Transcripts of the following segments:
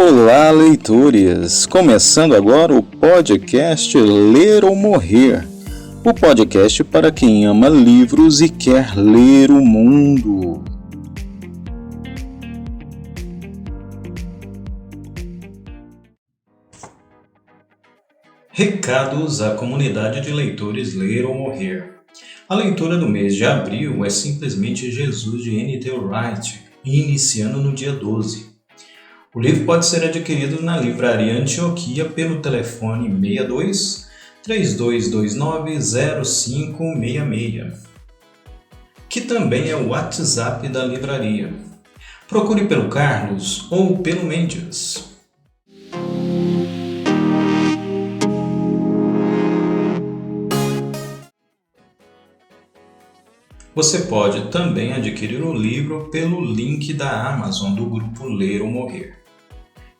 Olá, leitores! Começando agora o podcast Ler ou Morrer, o podcast para quem ama livros e quer ler o mundo. Recados à comunidade de leitores Ler ou Morrer. A leitura do mês de abril é simplesmente Jesus de N.T. Wright, iniciando no dia 12. O livro pode ser adquirido na Livraria Antioquia pelo telefone 62 3229 0566, que também é o WhatsApp da livraria. Procure pelo Carlos ou pelo Mendes. Você pode também adquirir o livro pelo link da Amazon do grupo Ler ou Morrer.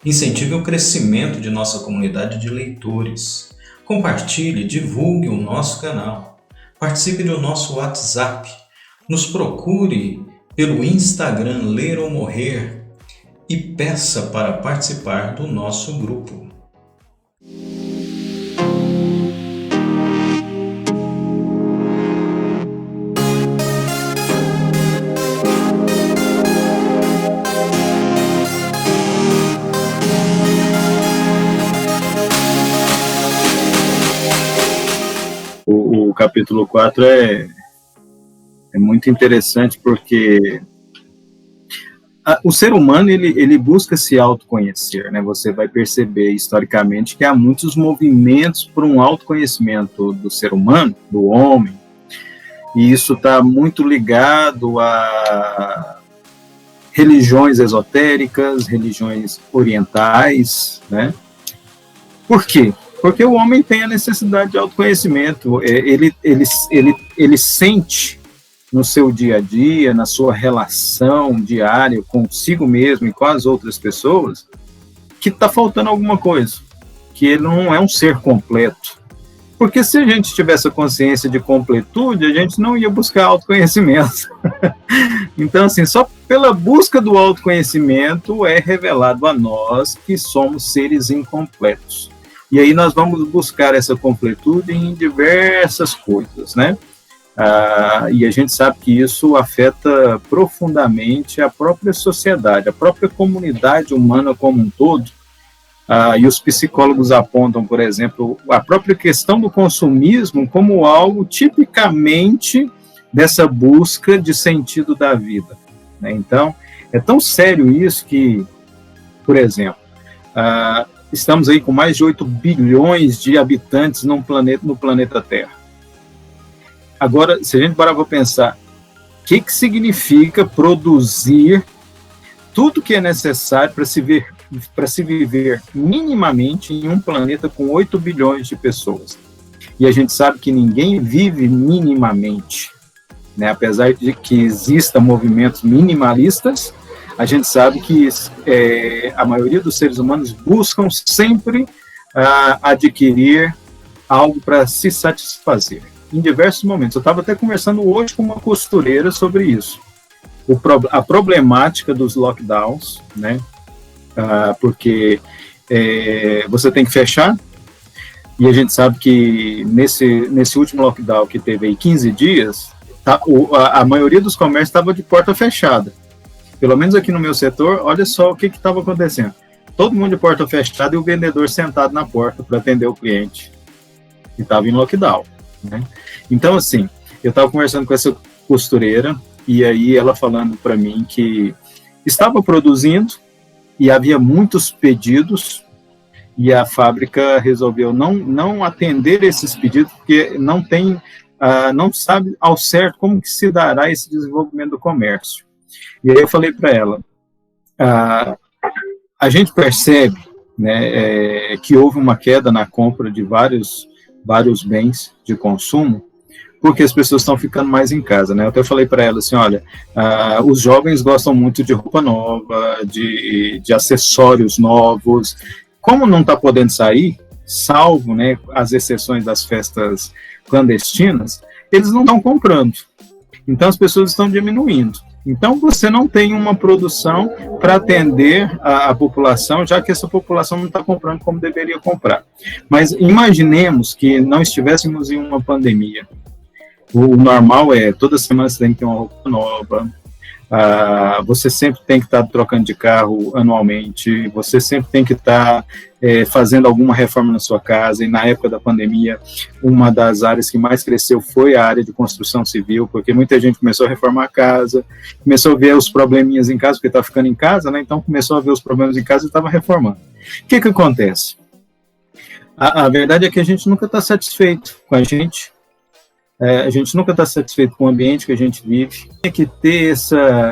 Incentive o crescimento de nossa comunidade de leitores. Compartilhe, divulgue o nosso canal. Participe do nosso WhatsApp. Nos procure pelo Instagram Ler ou Morrer e peça para participar do nosso grupo. O capítulo 4 é muito interessante porque o ser humano ele busca se autoconhecer, né? Você vai perceber historicamente que há muitos movimentos por um autoconhecimento do ser humano, do homem, e isso está muito ligado a religiões esotéricas, religiões orientais, né? Por quê? Porque o homem tem a necessidade de autoconhecimento, ele sente no seu dia a dia, na sua relação diária consigo mesmo e com as outras pessoas, que está faltando alguma coisa, que ele não é um ser completo. Porque se a gente tivesse a consciência de completude, a gente não ia buscar autoconhecimento. Então, assim, só pela busca do autoconhecimento é revelado a nós que somos seres incompletos. E aí nós vamos buscar essa completude em diversas coisas, né? E a gente sabe que isso afeta profundamente a própria sociedade, a própria comunidade humana como um todo. E os psicólogos apontam, por exemplo, a própria questão do consumismo como algo tipicamente dessa busca de sentido da vida, né? Então, é tão sério isso que, por exemplo, estamos aí com mais de 8 bilhões de habitantes no planeta Terra. Agora, se a gente parar para pensar, o que significa produzir tudo que é necessário para se viver minimamente em um planeta com 8 bilhões de pessoas? E a gente sabe que ninguém vive minimamente, né? Apesar de que existam movimentos minimalistas, a gente sabe que a maioria dos seres humanos buscam sempre adquirir algo para se satisfazer, em diversos momentos. Eu estava até conversando hoje com uma costureira sobre isso, a problemática dos lockdowns, né? Porque você tem que fechar, e a gente sabe que nesse último lockdown que teve aí 15 dias, a maioria dos comércios estava de porta fechada. Pelo menos aqui no meu setor, olha só o que estava acontecendo. Todo mundo de porta fechada e o vendedor sentado na porta para atender o cliente. E estava em lockdown, né? Então, assim, eu estava conversando com essa costureira, e aí ela falando para mim que estava produzindo e havia muitos pedidos, e a fábrica resolveu não atender esses pedidos, porque não sabe ao certo como que se dará esse desenvolvimento do comércio. E aí eu falei para ela, a gente percebe, né, que houve uma queda na compra de vários bens de consumo, porque as pessoas estão ficando mais em casa, né? Eu até falei para ela assim, olha, os jovens gostam muito de roupa nova, de acessórios novos. Como não está podendo sair, salvo, né, as exceções das festas clandestinas, eles não estão comprando. Então as pessoas estão diminuindo. Então, você não tem uma produção para atender a população, já que essa população não está comprando como deveria comprar. Mas imaginemos que não estivéssemos em uma pandemia. O normal é, toda semana você tem que ter uma roupa nova, você sempre tem que estar trocando de carro anualmente, você sempre tem que estar fazendo alguma reforma na sua casa, e na época da pandemia, uma das áreas que mais cresceu foi a área de construção civil, porque muita gente começou a reformar a casa, começou a ver os probleminhas em casa, porque estava ficando em casa, né? Então começou a ver os problemas em casa e estava reformando. O que acontece? A verdade é que a gente nunca está satisfeito com a gente nunca está satisfeito com o ambiente que a gente vive. Tem que ter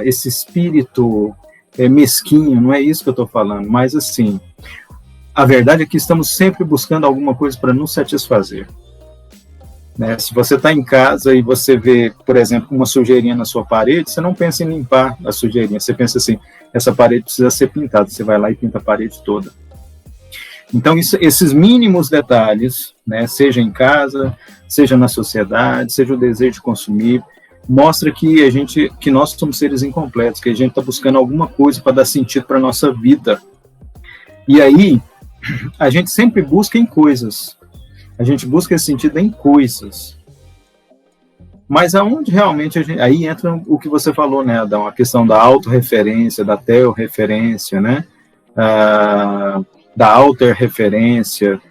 esse espírito mesquinho, não é isso que eu estou falando, mas assim, a verdade é que estamos sempre buscando alguma coisa para nos satisfazer. Né? Se você está em casa e você vê, por exemplo, uma sujeirinha na sua parede, você não pensa em limpar a sujeirinha, você pensa assim, essa parede precisa ser pintada, você vai lá e pinta a parede toda. Então, esses mínimos detalhes, né, seja em casa, seja na sociedade, seja o desejo de consumir, mostra que nós somos seres incompletos, que a gente está buscando alguma coisa para dar sentido para a nossa vida. E aí, a gente sempre busca em coisas. A gente busca esse sentido em coisas. Mas aonde realmente aí entra o que você falou, né, Adão? A questão da autorreferência, da teorreferência, né? Da autorreferência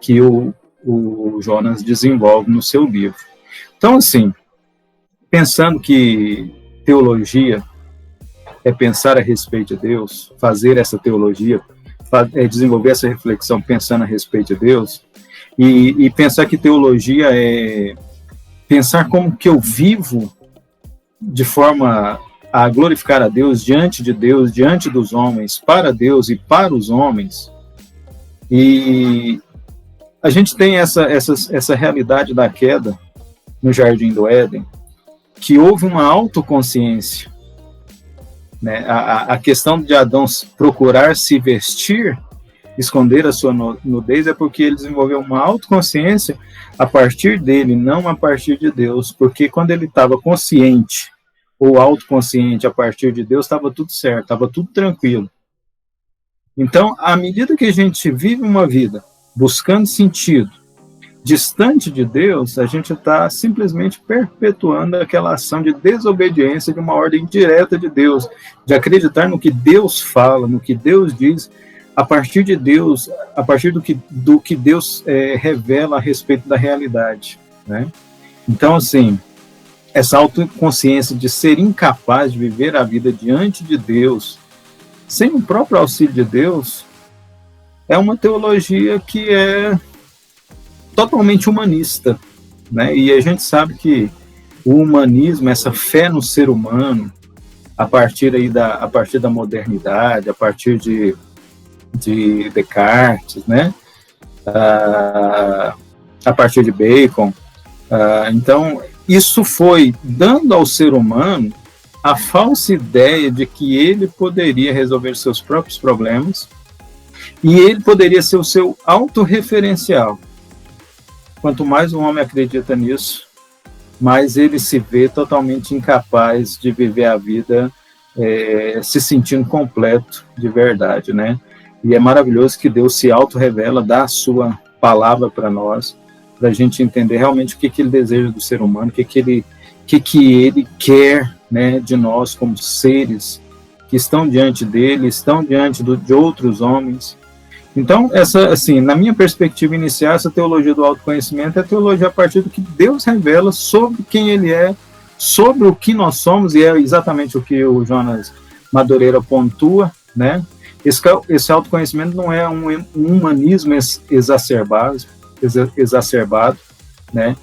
que o Jonas desenvolve no seu livro. Então, assim, pensando que teologia é pensar a respeito de Deus, fazer essa teologia, desenvolver essa reflexão pensando a respeito de Deus, e pensar que teologia é pensar como que eu vivo de forma a glorificar a Deus, diante dos homens, para Deus e para os homens. E a gente tem essa realidade da queda no Jardim do Éden, que houve uma autoconsciência. Né? A questão de Adão procurar se vestir, esconder a sua nudez, é porque ele desenvolveu uma autoconsciência a partir dele, não a partir de Deus, porque quando ele estava consciente ou autoconsciente a partir de Deus, estava tudo certo, estava tudo tranquilo. Então, à medida que a gente vive uma vida buscando sentido, distante de Deus, a gente está simplesmente perpetuando aquela ação de desobediência de uma ordem direta de Deus, de acreditar no que Deus fala, no que Deus diz, a partir de Deus, a partir do que Deus revela a respeito da realidade. Né? Então, assim, essa autoconsciência de ser incapaz de viver a vida diante de Deus, sem o próprio auxílio de Deus, é uma teologia que é totalmente humanista, né? E a gente sabe que o humanismo, essa fé no ser humano, a partir da modernidade, a partir de Descartes, né? A partir de Bacon, então isso foi dando ao ser humano a falsa ideia de que ele poderia resolver seus próprios problemas e ele poderia ser o seu autorreferencial. Quanto mais o homem acredita nisso, mais ele se vê totalmente incapaz de viver a vida se sentindo completo de verdade, né? E é maravilhoso que Deus se auto-revela, dá a sua palavra para nós, para a gente entender realmente o que ele deseja do ser humano, o que ele quer, né, de nós como seres que estão diante dele, estão diante de outros homens. Então, assim, na minha perspectiva inicial, essa teologia do autoconhecimento é a teologia a partir do que Deus revela sobre quem ele é, sobre o que nós somos, e é exatamente o que o Jonas Madureira pontua, né? Esse autoconhecimento não é um humanismo exacerbado, né?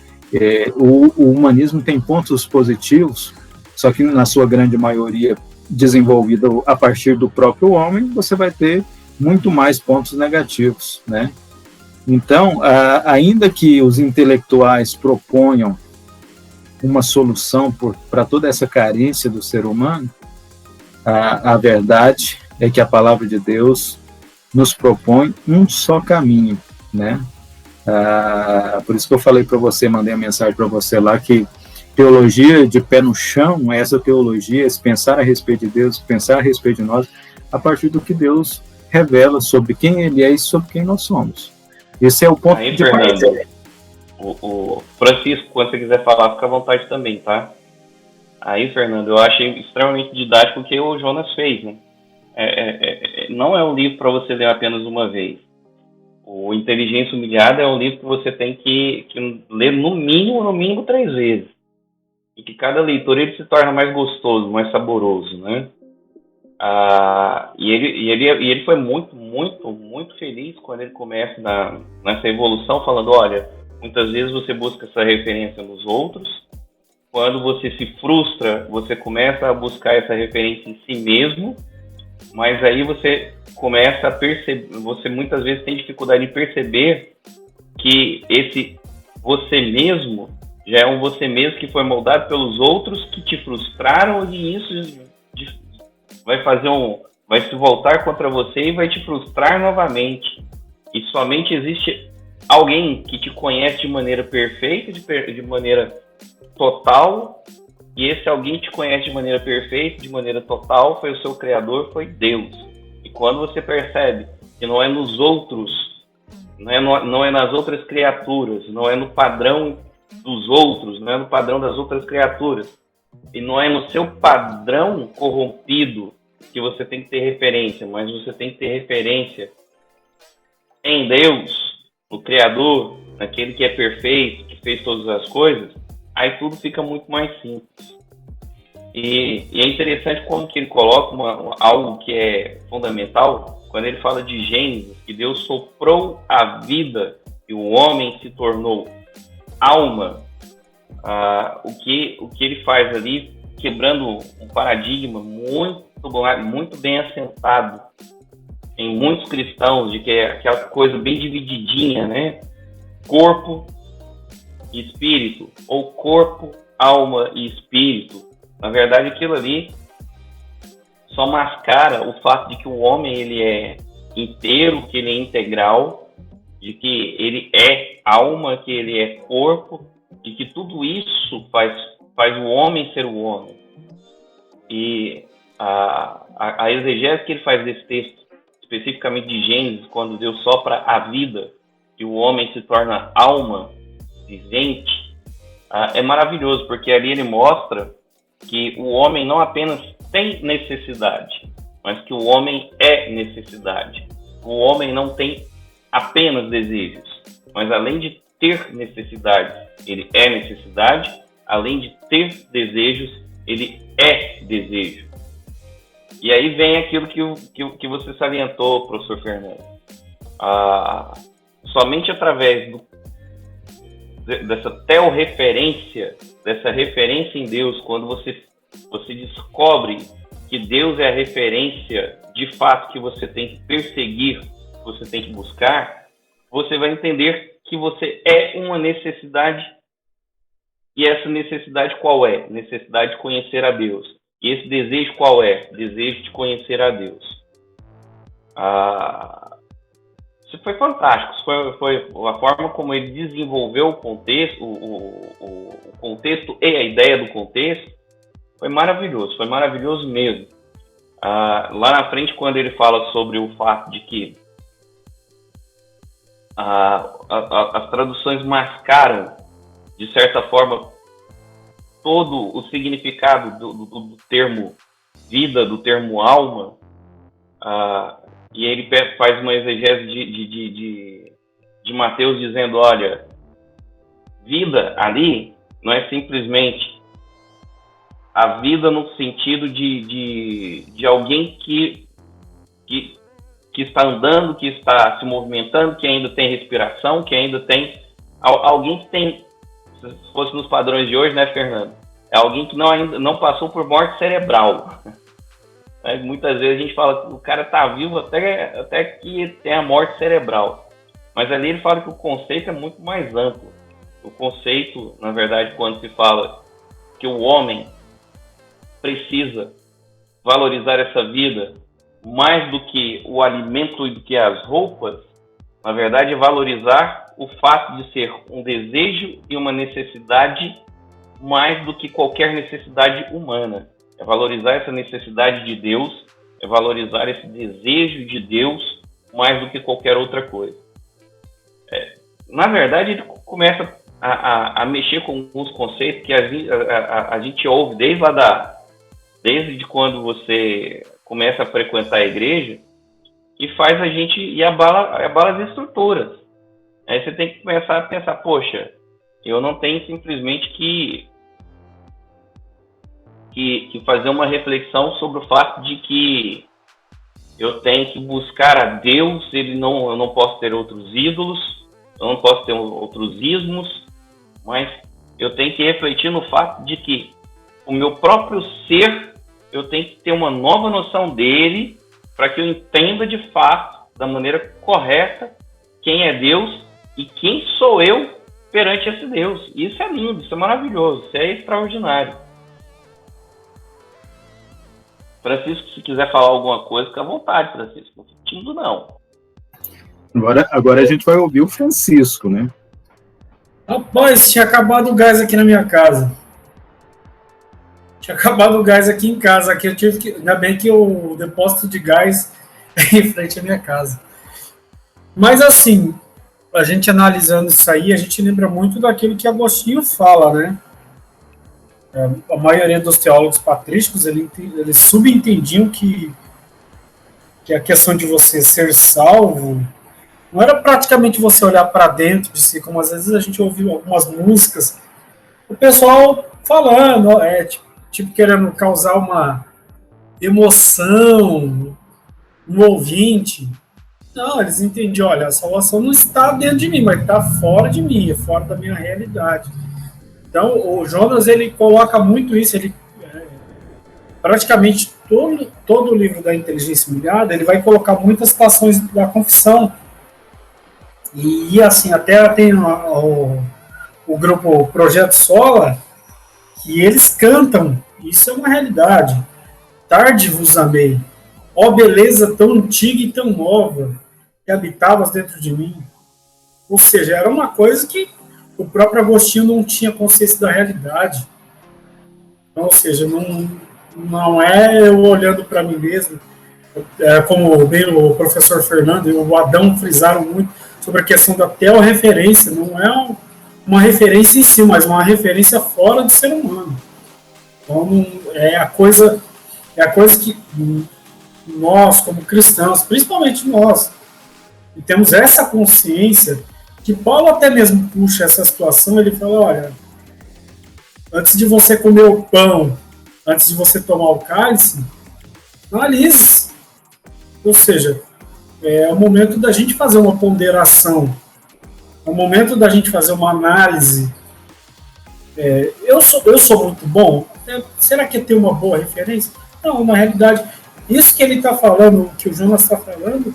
O humanismo tem pontos positivos, só que na sua grande maioria desenvolvida a partir do próprio homem, você vai ter muito mais pontos negativos, né? Então, ainda que os intelectuais proponham uma solução para toda essa carência do ser humano, a verdade é que a palavra de Deus nos propõe um só caminho, né? Por isso que eu falei para você, mandei a mensagem para você lá, que teologia de pé no chão, essa teologia, esse pensar a respeito de Deus, pensar a respeito de nós, a partir do que Deus revela sobre quem Ele é e sobre quem nós somos. Esse é o ponto Aí, de Fernando, partida. o Francisco, quando você quiser falar, fica à vontade também, tá? Aí, Fernando, eu achei extremamente didático o que o Jonas fez, né? Não é um livro para você ler apenas uma vez. O Inteligência Humilhada é um livro que você tem que ler no mínimo 3 vezes. E que cada leitor ele se torna mais gostoso, mais saboroso, né? E ele foi muito feliz quando ele começa nessa evolução, falando, olha, muitas vezes você busca essa referência nos outros, quando você se frustra, você começa a buscar essa referência em si mesmo, mas aí você começa a perceber, você muitas vezes tem dificuldade de perceber que esse você mesmo já é um você mesmo que foi moldado pelos outros que te frustraram, e isso vai se voltar contra você e vai te frustrar novamente. E somente existe alguém que te conhece de maneira perfeita, de maneira total, e esse alguém que te conhece de maneira perfeita, de maneira total, foi o seu Criador, foi Deus. E quando você percebe que não é nos outros, não é nas outras criaturas, não é no padrão dos outros, não é no padrão das outras criaturas, e não é no seu padrão corrompido que você tem que ter referência, mas você tem que ter referência em Deus, no Criador, naquele que é perfeito, que fez todas as coisas, aí tudo fica muito mais simples. E é interessante como que ele coloca algo que é fundamental, quando ele fala de Gênesis, que Deus soprou a vida e o homem se tornou alma. O que ele faz ali, quebrando um paradigma muito bem assentado em muitos cristãos, de que é aquela coisa bem divididinha, né? Corpo e espírito, ou corpo, alma e espírito. Na verdade, aquilo ali só mascara o fato de que o homem ele é inteiro, que ele é integral, de que ele é alma, que ele é corpo, e que tudo isso faz o homem ser o homem. E a exegese que ele faz desse texto, especificamente de Gênesis, quando Deus sopra a vida e o homem se torna alma vivente, é maravilhoso, porque ali ele mostra que o homem não apenas tem necessidade, mas que o homem é necessidade. O homem não tem apenas desejos, mas além de ter necessidade, ele é necessidade, além de ter desejos, ele é desejo. E aí vem aquilo que você salientou, professor Fernando. Somente através dessa teorreferência, dessa referência em Deus, quando você descobre que Deus é a referência de fato que você tem que perseguir, que você tem que buscar, você vai entender que você é uma necessidade. E essa necessidade qual é? Necessidade de conhecer a Deus. E esse desejo qual é? Desejo de conhecer a Deus. Isso foi fantástico. Foi a forma como ele desenvolveu o contexto, o contexto e a ideia do contexto. Foi maravilhoso mesmo. Lá na frente, quando ele fala sobre o fato de que as traduções mascaram, de certa forma, todo o significado do termo vida, do termo alma, e ele faz uma exegese de Mateus dizendo, olha, vida ali não é simplesmente a vida no sentido de alguém que está andando, que está se movimentando, que ainda tem respiração, que ainda tem alguém que tem, se fosse nos padrões de hoje, né, Fernando? É alguém que ainda não passou por morte cerebral. Muitas vezes a gente fala que o cara está vivo até que tem a morte cerebral. Mas ali ele fala que o conceito é muito mais amplo. O conceito, na verdade, quando se fala que o homem precisa valorizar essa vida mais do que o alimento e do que as roupas, na verdade é valorizar o fato de ser um desejo e uma necessidade mais do que qualquer necessidade humana. É valorizar essa necessidade de Deus, é valorizar esse desejo de Deus mais do que qualquer outra coisa. Na verdade, ele começa a mexer com alguns conceitos que a gente ouve desde quando você começa a frequentar a igreja, que faz a gente e abala as estruturas. Aí você tem que começar a pensar, poxa, eu não tenho simplesmente que fazer uma reflexão sobre o fato de que eu tenho que buscar a Deus, eu não posso ter outros ídolos, eu não posso ter outros ismos, mas eu tenho que refletir no fato de que o meu próprio ser, eu tenho que ter uma nova noção dele para que eu entenda de fato, da maneira correta, quem é Deus e quem sou eu perante esse Deus. Isso é lindo, isso é maravilhoso, isso é extraordinário. Francisco, se quiser falar alguma coisa, fica à vontade, Francisco. Não fique tímido, não. Agora a gente vai ouvir o Francisco, né? Rapaz, tinha acabado o gás aqui na minha casa. Tinha acabado o gás aqui em casa. Aqui eu tive que. Ainda bem que o depósito de gás é em frente à minha casa. Mas assim, a gente analisando isso aí, a gente lembra muito daquilo que Agostinho fala, né? A maioria dos teólogos patrísticos, eles subentendiam que a questão de você ser salvo não era praticamente você olhar para dentro de si, como às vezes a gente ouviu algumas músicas, o pessoal falando, tipo querendo causar uma emoção no ouvinte. Não, eles entendiam, olha, a salvação não está dentro de mim, mas está fora de mim, é fora da minha realidade. Então, o Jonas, ele coloca muito isso, praticamente todo o livro da Inteligência Humilhada, ele vai colocar muitas citações da confissão. E assim, até tem o grupo Projeto Sola, que eles cantam, isso é uma realidade. Tarde vos amei, ó beleza tão antiga e tão nova, que habitavas dentro de mim. Ou seja, era uma coisa que o próprio Agostinho não tinha consciência da realidade. Então, ou seja, não é eu olhando para mim mesmo, como bem o professor Fernando e o Adão frisaram muito sobre a questão da teorreferência. Não é uma referência em si, mas uma referência fora do ser humano. Então, é a coisa que nós, como cristãos, principalmente nós, temos essa consciência que Paulo até mesmo puxa essa situação. Ele fala, olha, antes de você comer o pão, antes de você tomar o cálice, analise. Ou seja, é o momento da gente fazer uma ponderação, é o momento da gente fazer uma análise. Eu sou muito bom? Será que tem uma boa referência? Não, na realidade, isso que ele está falando, que o Jonas está falando,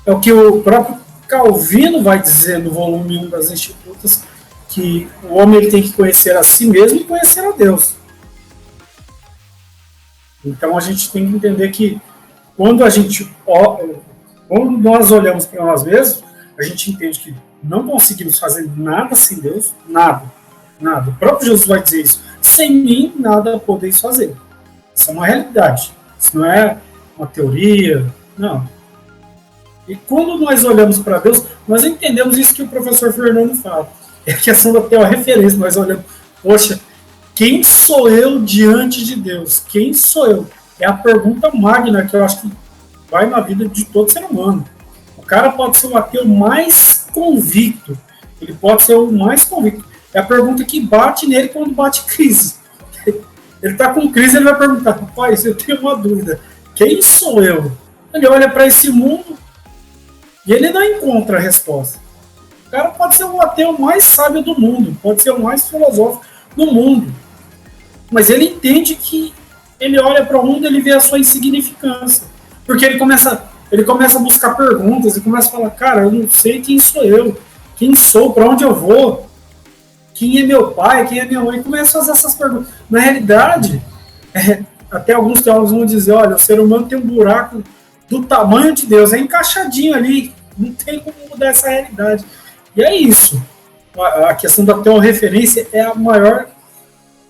é o que o próprio Calvino vai dizer no volume 1 das Institutas, que o homem ele tem que conhecer a si mesmo e conhecer a Deus. Então a gente tem que entender que quando nós olhamos para nós mesmos, a gente entende que não conseguimos fazer nada sem Deus, nada. O próprio Jesus vai dizer isso. Sem mim, nada podeis fazer. Isso é uma realidade. Isso não é uma teoria, não. E quando nós olhamos para Deus, nós entendemos isso que o professor Fernando fala. É a questão da teorreferência. Nós olhamos, poxa, quem sou eu diante de Deus? Quem sou eu? É a pergunta magna que eu acho que vai na vida de todo ser humano. O cara pode ser o ateu mais convicto. Ele pode ser o mais convicto. É a pergunta que bate nele quando bate crise. Ele está com crise, ele vai perguntar, rapaz, eu tenho uma dúvida. Quem sou eu? Ele olha para esse mundo e ele não encontra a resposta. O cara pode ser o ateu mais sábio do mundo, pode ser o mais filosófico do mundo. Mas ele entende que ele olha para o mundo e ele vê a sua insignificância. Porque ele começa a buscar perguntas e começa a falar, cara, eu não sei quem sou eu, quem sou, para onde eu vou, quem é meu pai, quem é minha mãe. Começa a fazer essas perguntas. Na realidade, até alguns teólogos vão dizer, olha, o ser humano tem um buraco do tamanho de Deus, é encaixadinho ali, não tem como mudar essa realidade. E é isso. A questão da teorreferência é a maior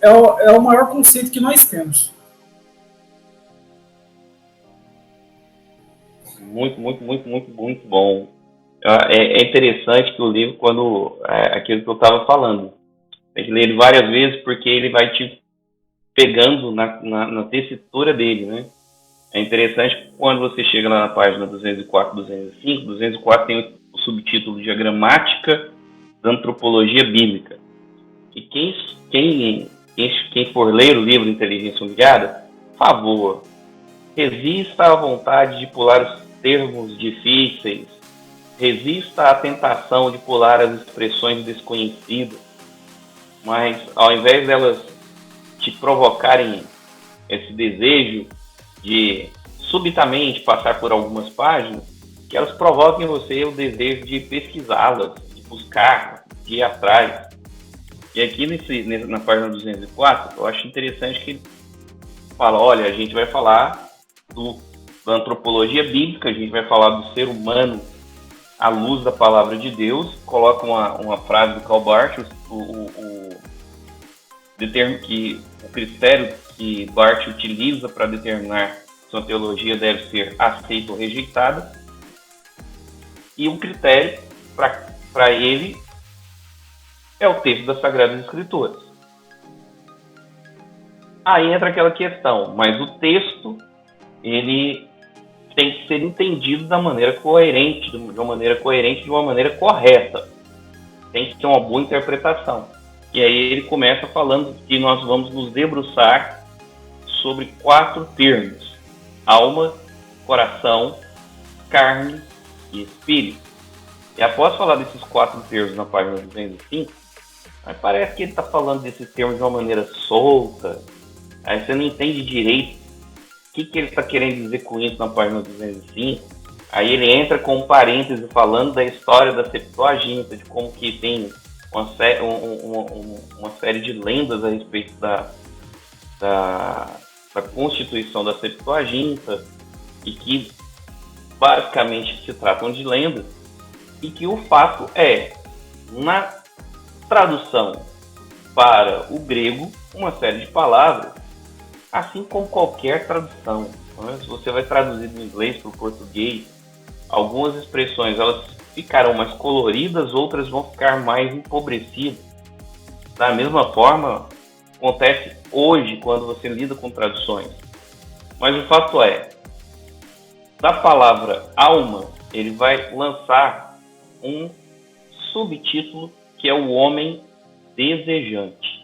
é o maior conceito que nós temos. Muito, muito, muito, muito, muito bom. É interessante que o livro, quando aquilo que eu estava falando, tem que ler ele várias vezes porque ele vai te pegando na tessitura dele, né? É interessante que quando você chega lá na página 204, 205, 204 tem o subtítulo de A Gramática da Antropologia Bíblica. E quem for ler o livro Inteligência Humilhada, por favor, resista à vontade de pular os termos difíceis, resista à tentação de pular as expressões desconhecidas, mas ao invés delas te provocarem esse desejo de subitamente passar por algumas páginas, que elas provoquem em você o desejo de pesquisá-las, de buscar, de ir atrás. E aqui na página 204, eu acho interessante que ele fala, olha, a gente vai falar da antropologia bíblica, a gente vai falar do ser humano à luz da palavra de Deus, coloca uma frase do Karl Barth, que o critério que Barth utiliza para determinar se uma teologia deve ser aceita ou rejeitada, e o critério para ele é o texto das Sagradas Escrituras. Aí entra aquela questão, mas o texto ele tem que ser entendido da maneira coerente, de uma maneira correta. Tem que ter uma boa interpretação. E aí ele começa falando que nós vamos nos debruçar sobre 4 termos: alma, coração, carne e espírito. E após falar desses 4 termos na página 205, mas parece que ele está falando desses termos de uma maneira solta, aí você não entende direito o que ele está querendo dizer com isso na página 205. Aí ele entra com um parêntese falando da história da Septuaginta, de como que tem uma série de lendas a respeito da constituição da Septuaginta, e que basicamente se tratam de lendas, e que o fato é, na tradução para o grego, uma série de palavras, assim como qualquer tradução, né? Se você vai traduzir do inglês para o português, algumas expressões elas ficarão mais coloridas, outras vão ficar mais empobrecidas. Da mesma forma, acontece hoje quando você lida com traduções. Mas o fato é, da palavra alma, ele vai lançar um subtítulo que é o homem desejante.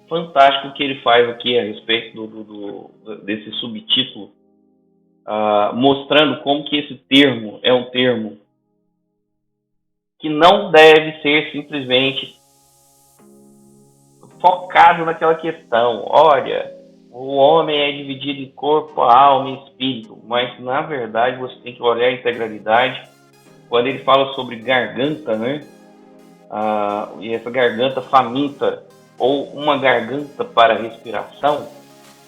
Fantástico o que ele faz aqui a respeito desse subtítulo, mostrando como que esse termo é um termo que não deve ser simplesmente focado naquela questão. Olha, o homem é dividido em corpo, alma e espírito, mas na verdade você tem que olhar a integralidade. Quando ele fala sobre garganta, né? E essa garganta faminta, ou uma garganta para respiração,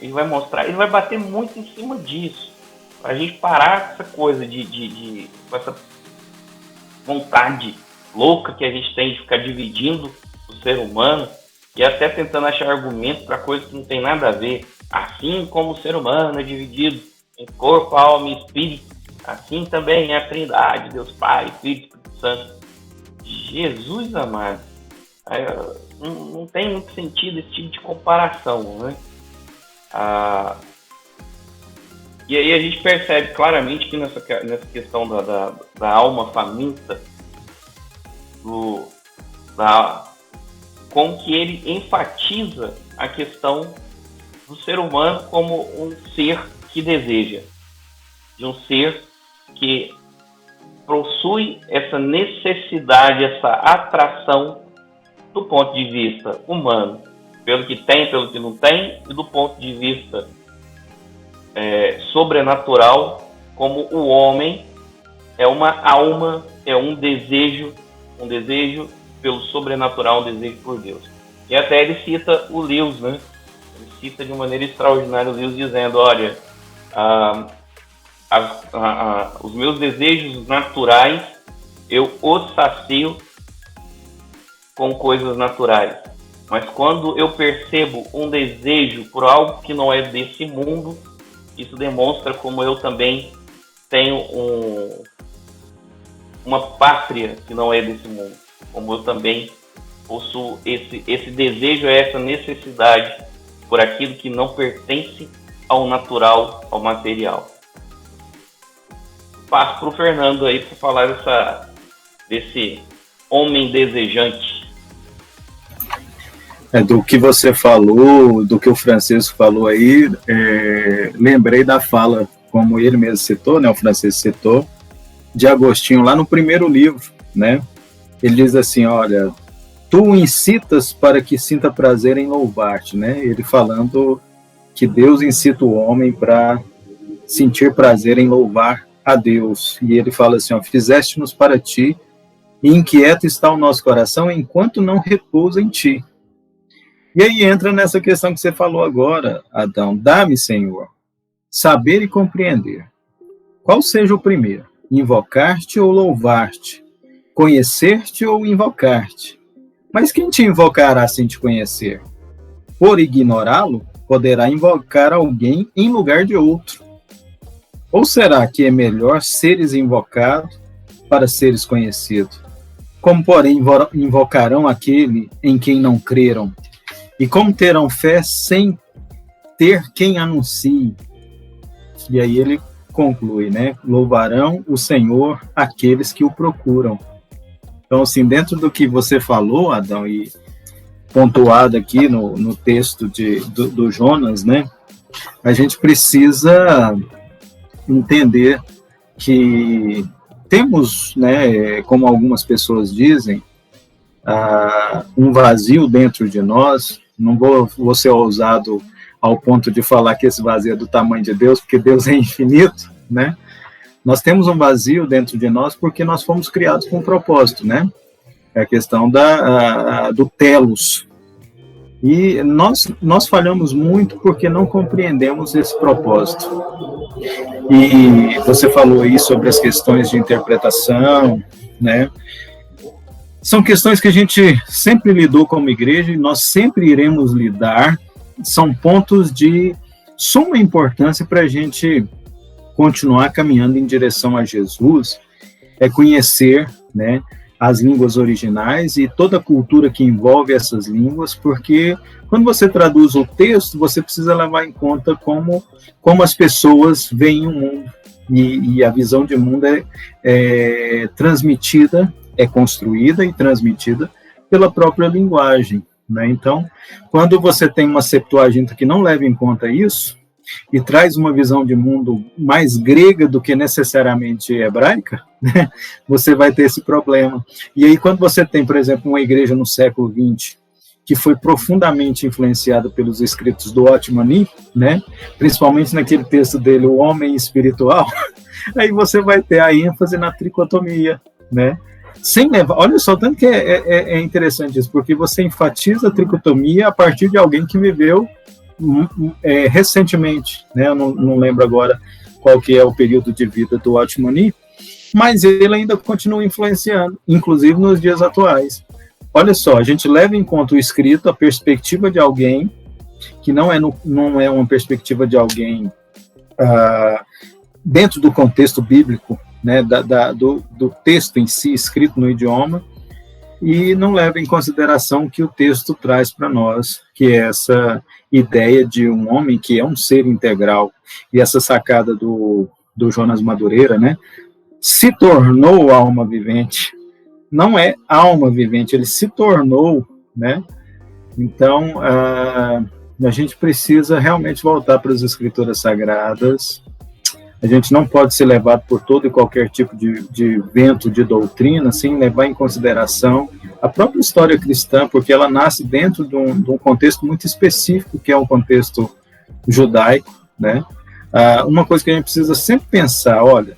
ele vai mostrar, ele vai bater muito em cima disso, para a gente parar com essa coisa com essa vontade louca que a gente tem de ficar dividindo o ser humano e até tentando achar argumentos para coisas que não tem nada a ver. Assim como o ser humano é dividido em corpo, alma e espírito, assim também é a Trindade, Deus Pai, Filho e Espírito Santo. Jesus amado, não tem muito sentido esse tipo de comparação, né? E aí a gente percebe claramente que nessa questão da alma faminta, com que ele enfatiza a questão do ser humano como um ser que deseja, de um ser que possui essa necessidade, essa atração do ponto de vista humano, pelo que tem, pelo que não tem, e do ponto de vista sobrenatural, como o homem é uma alma, é um desejo pelo sobrenatural, um desejo por Deus. E até ele cita o Lewis, né? Ele cita de maneira extraordinária o Lewis dizendo, olha, os meus desejos naturais, eu os sacio com coisas naturais. Mas quando eu percebo um desejo por algo que não é desse mundo, isso demonstra como eu também tenho uma pátria que não é desse mundo. Como eu também possuo esse desejo, essa necessidade por aquilo que não pertence ao natural, ao material. Passo para o Fernando aí para falar desse homem desejante. Do que você falou, do que o Francisco falou aí, lembrei da fala, como ele mesmo citou, né, o Francisco citou, de Agostinho, lá no primeiro livro, né? Ele diz assim, olha, tu incitas para que sinta prazer em louvar-te, né? Ele falando que Deus incita o homem para sentir prazer em louvar a Deus. E ele fala assim, ó, fizeste-nos para ti, e inquieto está o nosso coração enquanto não repousa em ti. E aí entra nessa questão que você falou agora, Adão. Dá-me, Senhor, saber e compreender. Qual seja o primeiro? Invocar-te ou louvar-te? Conhecer-te ou invocar-te? Mas quem te invocará sem te conhecer? Por ignorá-lo, poderá invocar alguém em lugar de outro. Ou será que é melhor seres invocados para seres conhecidos? Como, porém, invocarão aquele em quem não creram? E como terão fé sem ter quem anuncie? E aí ele conclui, né? Louvarão o Senhor aqueles que o procuram. Então, assim, dentro do que você falou, Adão, e pontuado aqui no texto do Jonas, né? A gente precisa entender que temos, né, como algumas pessoas dizem, um vazio dentro de nós. Não vou ser ousado ao ponto de falar que esse vazio é do tamanho de Deus, porque Deus é infinito, né? Nós temos um vazio dentro de nós porque nós fomos criados com um propósito, né? É a questão do telos. E nós falhamos muito porque não compreendemos esse propósito. E você falou aí sobre as questões de interpretação, né? São questões que a gente sempre lidou como igreja e nós sempre iremos lidar. São pontos de suma importância para a gente continuar caminhando em direção a Jesus, é conhecer, né, as línguas originais e toda a cultura que envolve essas línguas, porque quando você traduz o texto, você precisa levar em conta como as pessoas veem o mundo. E a visão de mundo é transmitida, é construída e transmitida pela própria linguagem, né? Então, quando você tem uma Septuaginta que não leva em conta isso, e traz uma visão de mundo mais grega do que necessariamente hebraica, né, você vai ter esse problema. E aí, quando você tem, por exemplo, uma igreja no século XX, que foi profundamente influenciada pelos escritos do Otmani, né, principalmente naquele texto dele, O Homem Espiritual, aí você vai ter a ênfase na tricotomia, né, sem levar, olha só, tanto que é interessante isso, porque você enfatiza a tricotomia a partir de alguém que viveu recentemente, né? Eu não lembro agora qual que é o período de vida do Otmani, mas ele ainda continua influenciando, inclusive nos dias atuais. Olha só, a gente leva em conta o escrito, a perspectiva de alguém, que não é uma perspectiva de alguém dentro do contexto bíblico, né, do texto em si, escrito no idioma, e não leva em consideração o que o texto traz para nós, que é essa ideia de um homem que é um ser integral, e essa sacada do Jonas Madureira, né, se tornou alma vivente, não é alma vivente, ele se tornou, né, então a gente precisa realmente voltar para as escrituras sagradas. A gente não pode ser levado por todo e qualquer tipo de vento de doutrina, sem levar em consideração a própria história cristã, porque ela nasce dentro de um contexto muito específico, que é o contexto judaico, né? Uma coisa que a gente precisa sempre pensar, olha,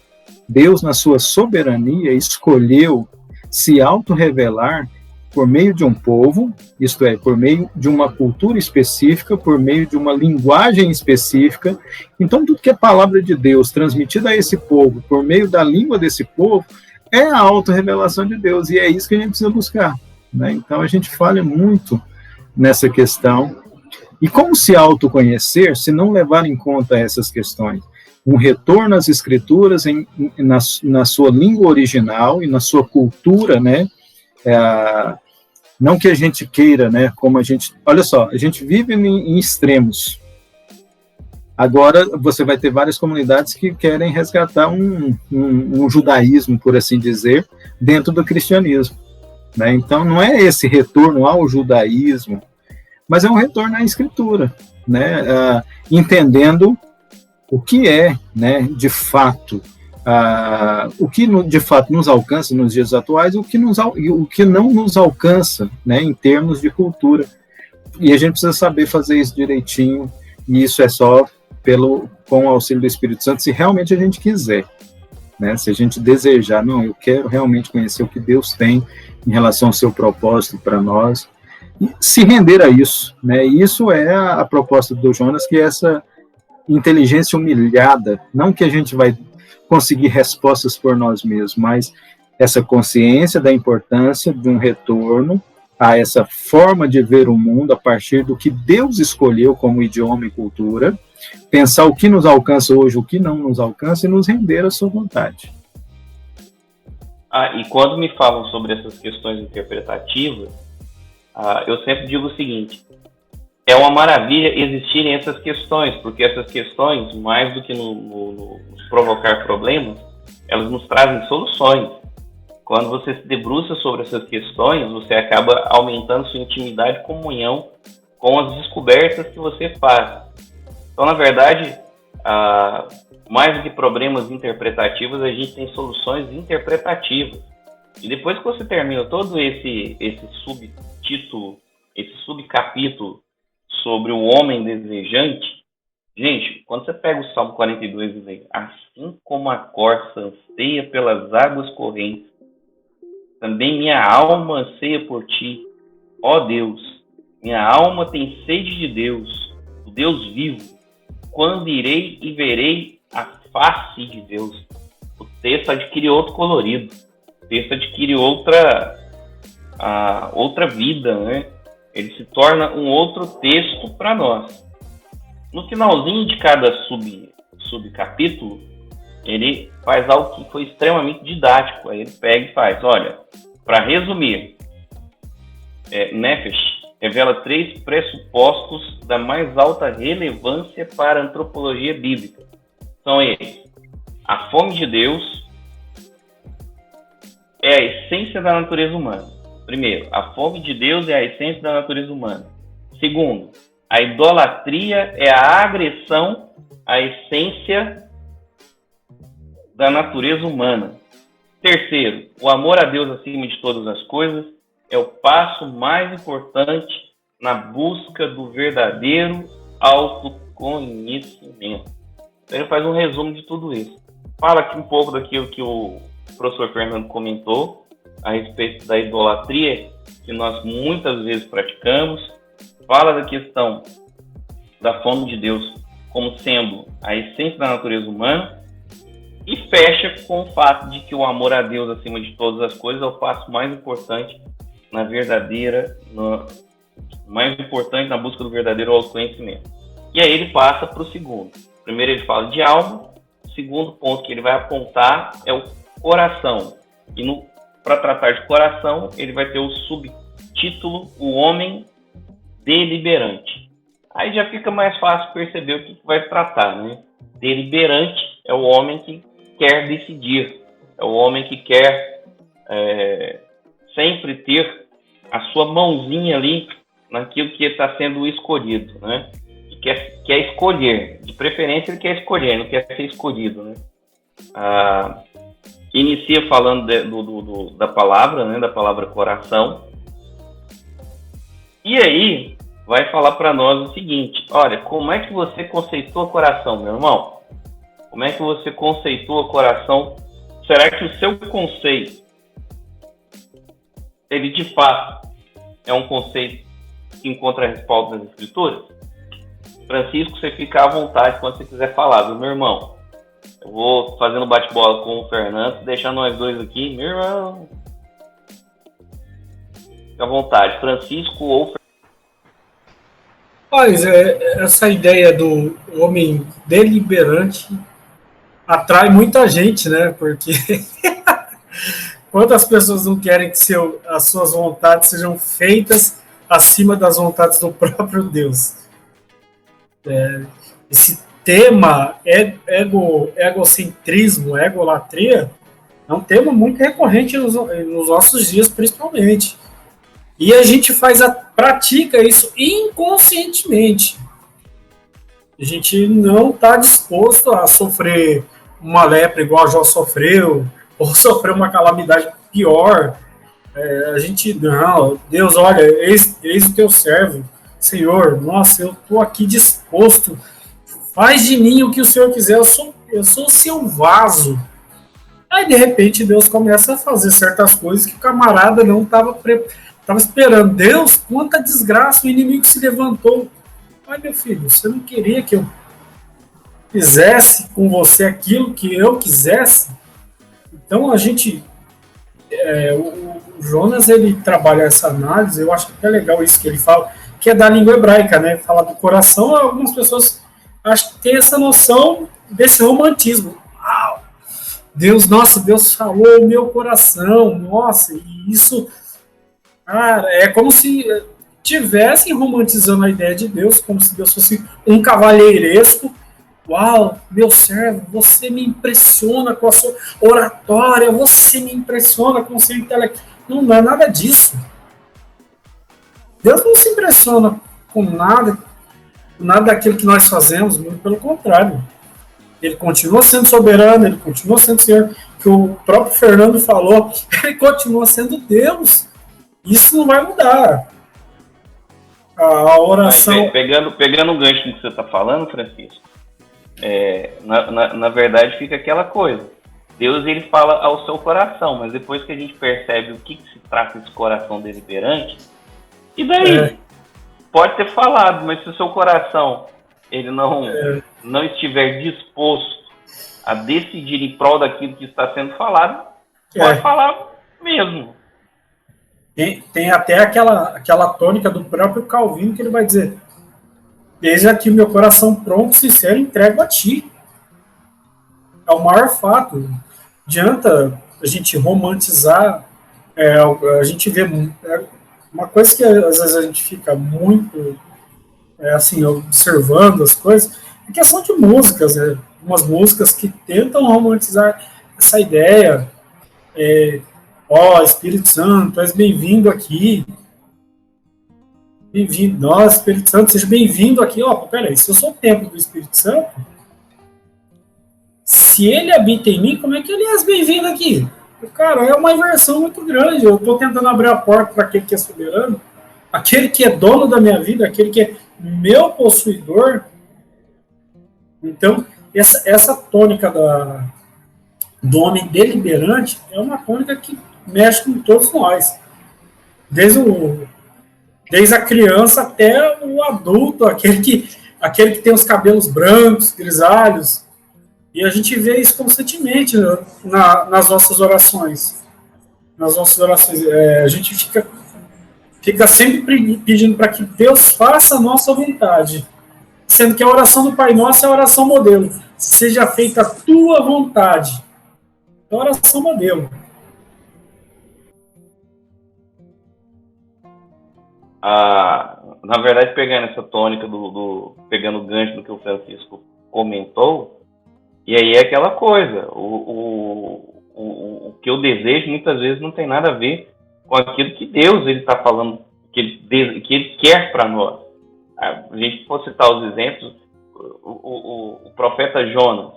Deus, na sua soberania, escolheu se autorrevelar por meio de um povo, isto é, por meio de uma cultura específica, por meio de uma linguagem específica. Então, tudo que é palavra de Deus transmitida a esse povo, por meio da língua desse povo, é a autorrevelação de Deus, e é isso que a gente precisa buscar, né? Então, a gente falha muito nessa questão. E como se autoconhecer se não levar em conta essas questões? Um retorno às escrituras na sua língua original e na sua cultura, né? Não que a gente queira, né? Como a gente... Olha só, a gente vive em extremos. Agora, você vai ter várias comunidades que querem resgatar um judaísmo, por assim dizer, dentro do cristianismo, né? Então, não é esse retorno ao judaísmo, mas é um retorno à escritura, né? Entendendo o que é, né, de fato, o que de fato nos alcança nos dias atuais, o que não nos alcança, né, em termos de cultura. E a gente precisa saber fazer isso direitinho, e isso é só com o auxílio do Espírito Santo, se realmente a gente quiser, né? Se a gente desejar, não, eu quero realmente conhecer o que Deus tem em relação ao seu propósito para nós, e se render a isso, né? E isso é a proposta do Jonas, que é essa inteligência humilhada, não que a gente vai conseguir respostas por nós mesmos, mas essa consciência da importância de um retorno a essa forma de ver o mundo a partir do que Deus escolheu como idioma e cultura, pensar o que nos alcança hoje, o que não nos alcança e nos render à sua vontade. E quando me falam sobre essas questões interpretativas, eu sempre digo o seguinte: é uma maravilha existirem essas questões, porque essas questões, mais do que nos provocar problemas, elas nos trazem soluções. Quando você se debruça sobre essas questões, você acaba aumentando sua intimidade e comunhão com as descobertas que você faz. Então, na verdade, mais do que problemas interpretativos, a gente tem soluções interpretativas. E depois que você termina todo esse subtítulo, esse subcapítulo sobre o homem desejante, gente, quando você pega o Salmo 42 e vê: assim como a corça anseia pelas águas correntes, também minha alma anseia por ti, ó Deus. Minha alma tem sede de Deus, o Deus vivo. Quando irei e verei a face de Deus? O texto adquire outro colorido. O texto adquire outra vida, né? Ele se torna um outro texto para nós. No finalzinho de cada subcapítulo, ele faz algo que foi extremamente didático. Aí ele pega e faz: olha, para resumir, Nefesh revela 3 pressupostos da mais alta relevância para a antropologia bíblica. São eles: a fome de Deus é a essência da natureza humana. Primeiro, a fome de Deus é a essência da natureza humana. Segundo, a idolatria é a agressão à essência da natureza humana. Terceiro, o amor a Deus acima de todas as coisas é o passo mais importante na busca do verdadeiro autoconhecimento. Ele faz um resumo de tudo isso. Fala aqui um pouco daquilo que o professor Fernando comentou a respeito da idolatria que nós muitas vezes praticamos. Fala da questão da fome de Deus como sendo a essência da natureza humana e fecha com o fato de que o amor a Deus acima de todas as coisas é o passo mais importante mais importante na busca do verdadeiro autoconhecimento. E aí ele passa para o segundo. Primeiro ele fala de alma, o segundo ponto que ele vai apontar é o coração. E para tratar de coração, ele vai ter o subtítulo: o homem deliberante. Aí já fica mais fácil perceber o que vai tratar, né? Deliberante é o homem que quer decidir, é o homem que quer sempre ter a sua mãozinha ali naquilo que está sendo escolhido, né? E quer escolher, de preferência ele quer escolher, não quer ser escolhido, né? Inicia falando da palavra, né? Da palavra coração. E aí vai falar para nós o seguinte: olha, como é que você conceitua coração, meu irmão? Como é que você conceitua coração? Será que o seu conceito, ele de fato é um conceito que encontra respaldo nas escrituras? Francisco, você fica à vontade quando você quiser falar, viu, meu irmão? Eu vou fazendo bate-bola com o Fernando, deixando nós dois aqui, meu irmão. Fica à vontade, Francisco ou Fernando. Mas essa ideia do homem deliberante atrai muita gente, né? Porque quantas pessoas não querem que as suas vontades sejam feitas acima das vontades do próprio Deus? Esse tema egocentrismo, egolatria, é um tema muito recorrente nos nossos dias, principalmente. E a gente pratica isso inconscientemente. A gente não está disposto a sofrer uma lepra igual a Jó sofreu, ou sofrer uma calamidade pior. A gente, não, Deus, olha, eis o teu servo, Senhor, nossa, eu estou aqui disposto, faz de mim o que o Senhor quiser, eu sou o seu vaso. Aí, de repente, Deus começa a fazer certas coisas que o camarada não estava esperando. Deus, quanta desgraça, o inimigo se levantou. Ai, meu filho, você não queria que eu fizesse com você aquilo que eu quisesse? Então, a gente... o Jonas, ele trabalha essa análise, eu acho que é legal isso que ele fala, que é da língua hebraica, né? Falar do coração, algumas pessoas acho que tem essa noção desse romantismo. Deus, nossa, Deus falou o meu coração, nossa, e isso, cara, é como se tivessem romantizando a ideia de Deus, como se Deus fosse um cavalheiresco. Uau, meu servo, você me impressiona com a sua oratória, você me impressiona com o seu intelecto. Não é nada disso. Deus não se impressiona com nada daquilo que nós fazemos, muito pelo contrário. Ele continua sendo soberano, ele continua sendo Senhor, que o próprio Fernando falou, ele continua sendo Deus. Isso não vai mudar. A oração... Pegando o gancho no que você está falando, Francisco, na verdade fica aquela coisa. Deus, ele fala ao seu coração, mas depois que a gente percebe o que se trata esse coração deliberante, e daí? Pode ter falado, mas se o seu coração ele não estiver disposto a decidir em prol daquilo que está sendo falado, pode falar mesmo. Tem até aquela tônica do próprio Calvino que ele vai dizer: eis aqui o meu coração pronto, sincero, entrego a ti. É o maior fato. Não adianta a gente romantizar, a gente vê uma coisa que às vezes a gente fica muito assim, observando as coisas, é questão de músicas, umas músicas que tentam romantizar essa ideia. Espírito Santo, és bem-vindo aqui. Bem-vindo, Espírito Santo, seja bem-vindo aqui. Peraí, se eu sou o templo do Espírito Santo, se ele habita em mim, como é que ele é bem-vindo aqui? Cara, é uma inversão muito grande. Eu estou tentando abrir a porta para aquele que é soberano, aquele que é dono da minha vida, aquele que é meu possuidor. Então, essa tônica do homem deliberante é uma tônica que mexe com todos nós. Desde a criança até o adulto, aquele que tem os cabelos brancos, grisalhos. E a gente vê isso constantemente nas nossas orações. A gente fica sempre pedindo para que Deus faça a nossa vontade. Sendo que a oração do Pai Nosso é a oração modelo. Seja feita a tua vontade. É a oração modelo. Na verdade, pegando essa tônica pegando o gancho do que o Francisco comentou, e aí é aquela coisa, o que eu desejo muitas vezes não tem nada a ver com aquilo que Deus está falando, que ele quer para nós. A gente pode citar os exemplos, o profeta Jonas,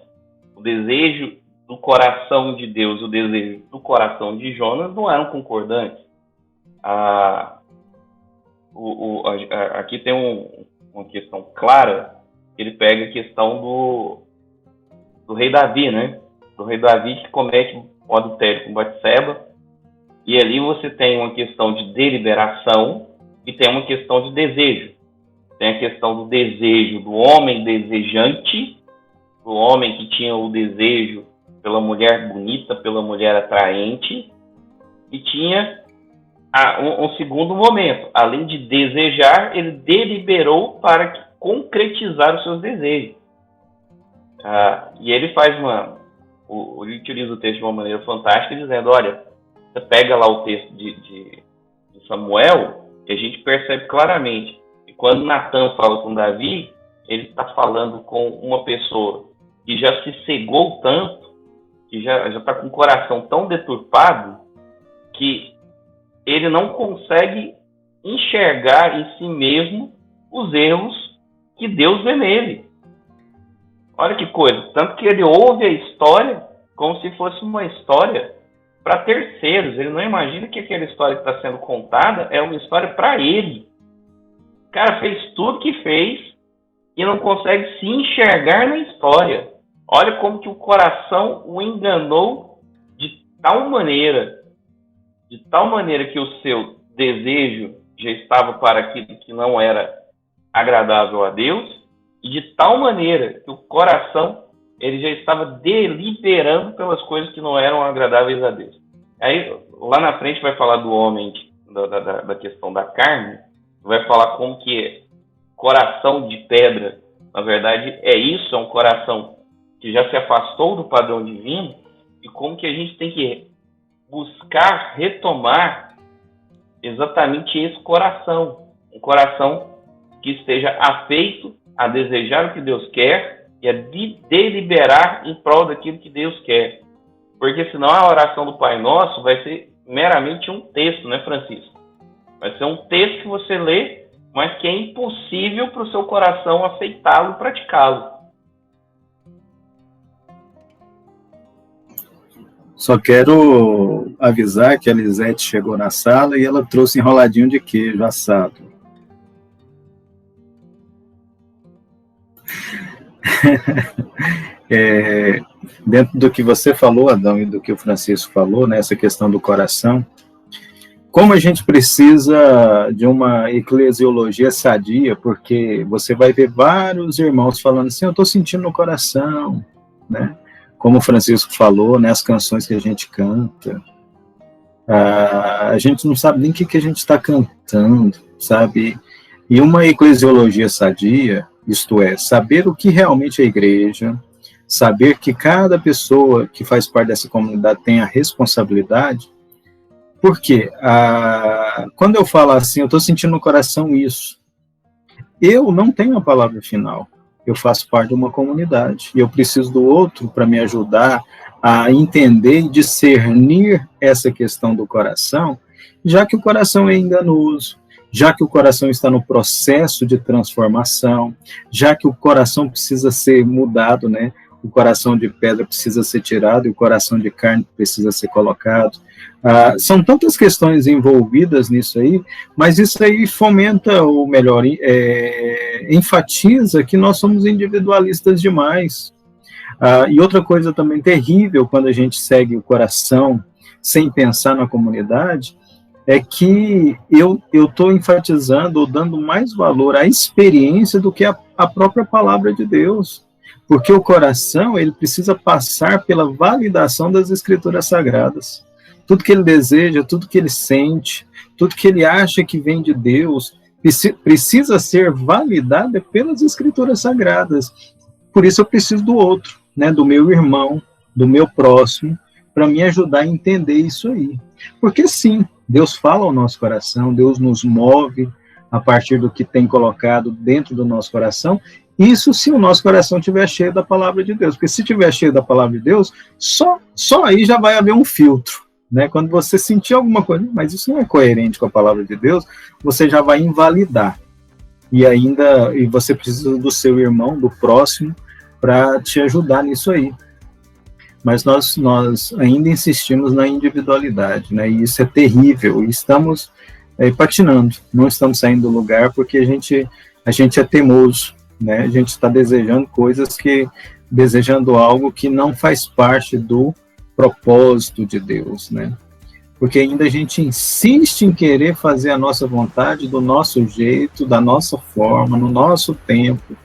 o desejo do coração de Deus e o desejo do coração de Jonas não eram concordantes. Aqui tem uma questão clara, ele pega a questão do rei Davi, né? Do rei Davi que comete o adultério com Batseba, e ali você tem uma questão de deliberação e tem uma questão de desejo. Tem a questão do desejo do homem desejante, do homem que tinha o desejo pela mulher bonita, pela mulher atraente, e tinha um segundo momento. Além de desejar, ele deliberou para concretizar os seus desejos. E ele faz ele utiliza o texto de uma maneira fantástica, dizendo, olha, você pega lá o texto de Samuel, e a gente percebe claramente que quando Natan fala com Davi, ele está falando com uma pessoa que já se cegou tanto, que já está com o coração tão deturpado, que ele não consegue enxergar em si mesmo os erros que Deus vê nele. Olha que coisa. Tanto que ele ouve a história como se fosse uma história para terceiros. Ele não imagina que aquela história que está sendo contada é uma história para ele. O cara fez tudo que fez e não consegue se enxergar na história. Olha como que o coração o enganou de tal maneira que o seu desejo já estava para aquilo que não era agradável a Deus, e de tal maneira que o coração ele já estava deliberando pelas coisas que não eram agradáveis a Deus. Aí, lá na frente vai falar do homem, da questão da carne, vai falar como que coração de pedra, na verdade, é um coração que já se afastou do padrão divino, e como que a gente tem que buscar retomar exatamente esse coração, um coração que esteja afeito a desejar o que Deus quer e a deliberar em prol daquilo que Deus quer. Porque senão a oração do Pai Nosso vai ser meramente um texto, né, Francisco? Vai ser um texto que você lê, mas que é impossível para o seu coração aceitá-lo e praticá-lo. Só quero avisar que a Lisete chegou na sala e ela trouxe enroladinho de queijo assado. Dentro do que você falou, Adão, e do que o Francisco falou, né, essa questão do coração, como a gente precisa de uma eclesiologia sadia, porque você vai ver vários irmãos falando assim, eu estou sentindo no coração, né? Como o Francisco falou, né, as canções que a gente canta, a gente não sabe nem o que a gente está cantando, sabe? E uma eclesiologia sadia, isto é, saber o que realmente é a igreja, saber que cada pessoa que faz parte dessa comunidade tem a responsabilidade, porque quando eu falo assim, eu estou sentindo no coração isso, eu não tenho a palavra final. Eu faço parte de uma comunidade e eu preciso do outro para me ajudar a entender e discernir essa questão do coração, já que o coração é enganoso, já que o coração está no processo de transformação, já que o coração precisa ser mudado, né? O coração de pedra precisa ser tirado e o coração de carne precisa ser colocado. São tantas questões envolvidas nisso aí, mas isso aí fomenta, ou melhor, enfatiza que nós somos individualistas demais. E outra coisa também terrível, quando a gente segue o coração sem pensar na comunidade, é que eu estou enfatizando ou dando mais valor à experiência do que a própria palavra de Deus. Porque o coração, ele precisa passar pela validação das escrituras sagradas. Tudo que ele deseja, tudo que ele sente, tudo que ele acha que vem de Deus, precisa ser validado pelas escrituras sagradas. Por isso eu preciso do outro, né, do meu irmão, do meu próximo, para me ajudar a entender isso aí. Porque sim, Deus fala ao nosso coração, Deus nos move a partir do que tem colocado dentro do nosso coração. Isso se o nosso coração estiver cheio da palavra de Deus. Porque se estiver cheio da palavra de Deus, só aí já vai haver um filtro. Né? Quando você sentir alguma coisa, mas isso não é coerente com a palavra de Deus, você já vai invalidar. E você precisa do seu irmão, do próximo, para te ajudar nisso aí. Mas nós ainda insistimos na individualidade, né? E isso é terrível. E estamos patinando, não estamos saindo do lugar porque a gente é teimoso. Né? A gente está desejando algo que não faz parte do propósito de Deus, né? Porque ainda a gente insiste em querer fazer a nossa vontade do nosso jeito, da nossa forma, no nosso tempo,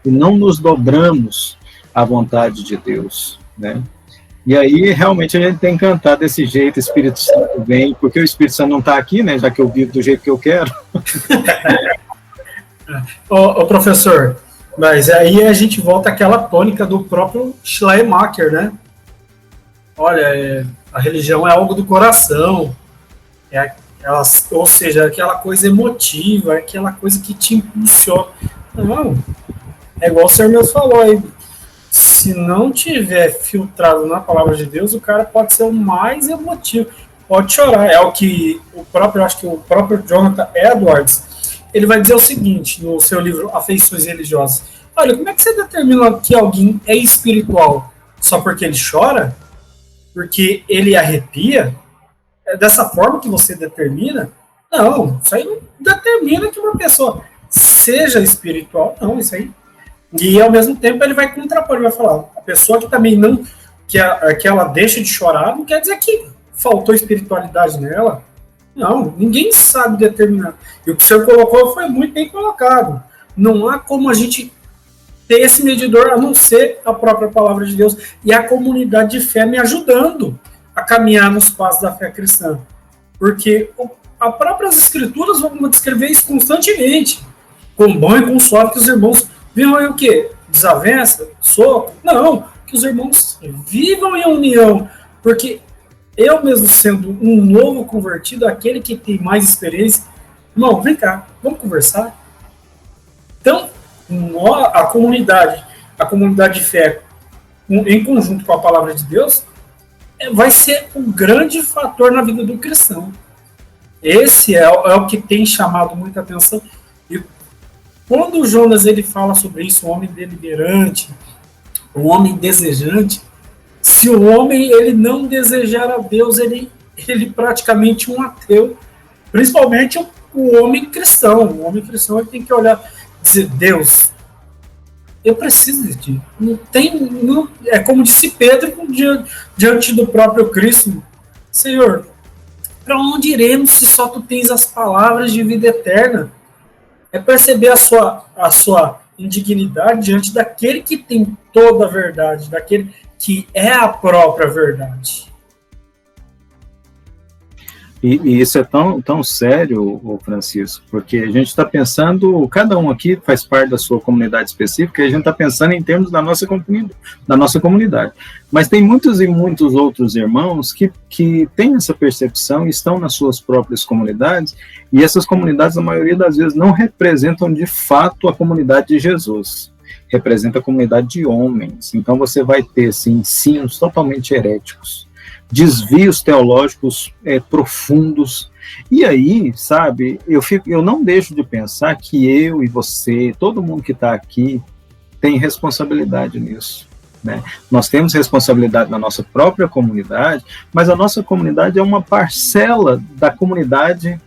e não nos dobramos à vontade de Deus, né? E aí, realmente, a gente tem que cantar desse jeito, o Espírito Santo vem, porque o Espírito Santo não está aqui, né, já que eu vivo do jeito que eu quero. Ô, professor, mas aí a gente volta àquela tônica do próprio Schleiermacher, né? Olha, a religião é algo do coração, ou seja, aquela coisa emotiva, aquela coisa que te impulsiona. Não, é igual o senhor mesmo falou aí, se não tiver filtrado na palavra de Deus, o cara pode ser o mais emotivo, pode chorar. É o que acho que o próprio Jonathan Edwards, ele vai dizer o seguinte, no seu livro Afeições Religiosas. Olha, como é que você determina que alguém é espiritual? Só porque ele chora? Porque ele arrepia? É dessa forma que você determina? Não, isso aí não determina que uma pessoa seja espiritual, não, isso aí. E ao mesmo tempo ele vai contrapor, ele vai falar, a pessoa que também não, que ela deixa de chorar, não quer dizer que faltou espiritualidade nela. Não, ninguém sabe determinar. E o que o senhor colocou foi muito bem colocado. Não há como a gente ter esse medidor a não ser a própria palavra de Deus e a comunidade de fé me ajudando a caminhar nos passos da fé cristã. Porque as próprias escrituras vão descrever isso constantemente. Com bom e com suave que os irmãos vivam aí o quê? Desavença? Soco? Não, que os irmãos vivam em união. Porque eu mesmo sendo um novo convertido, aquele que tem mais experiência, irmão, vem cá, vamos conversar. Então, a comunidade de fé, em conjunto com a palavra de Deus, vai ser um grande fator na vida do cristão. Esse é o que tem chamado muita atenção. E quando o Jonas ele fala sobre isso, o homem deliberante, o homem desejante, se o homem ele não desejar a Deus, ele praticamente um ateu, principalmente o homem cristão. O homem cristão ele tem que olhar e dizer, Deus, eu preciso de ti. É como disse Pedro diante do próprio Cristo, Senhor, para onde iremos se só tu tens as palavras de vida eterna? É perceber a sua indignidade diante daquele que tem toda a verdade, daquele que é a própria verdade. E isso é tão sério, Francisco, porque a gente está pensando, cada um aqui faz parte da sua comunidade específica, e a gente está pensando em termos da nossa comunidade. Mas tem muitos e muitos outros irmãos que têm essa percepção e estão nas suas próprias comunidades, e essas comunidades, a maioria das vezes, não representam de fato a comunidade de Jesus. Representa a comunidade de homens. Então você vai ter assim, ensinos totalmente heréticos, desvios teológicos profundos. E aí, sabe, eu não deixo de pensar que eu e você, todo mundo que está aqui, tem responsabilidade nisso. Né? Nós temos responsabilidade na nossa própria comunidade, mas a nossa comunidade é uma parcela da comunidade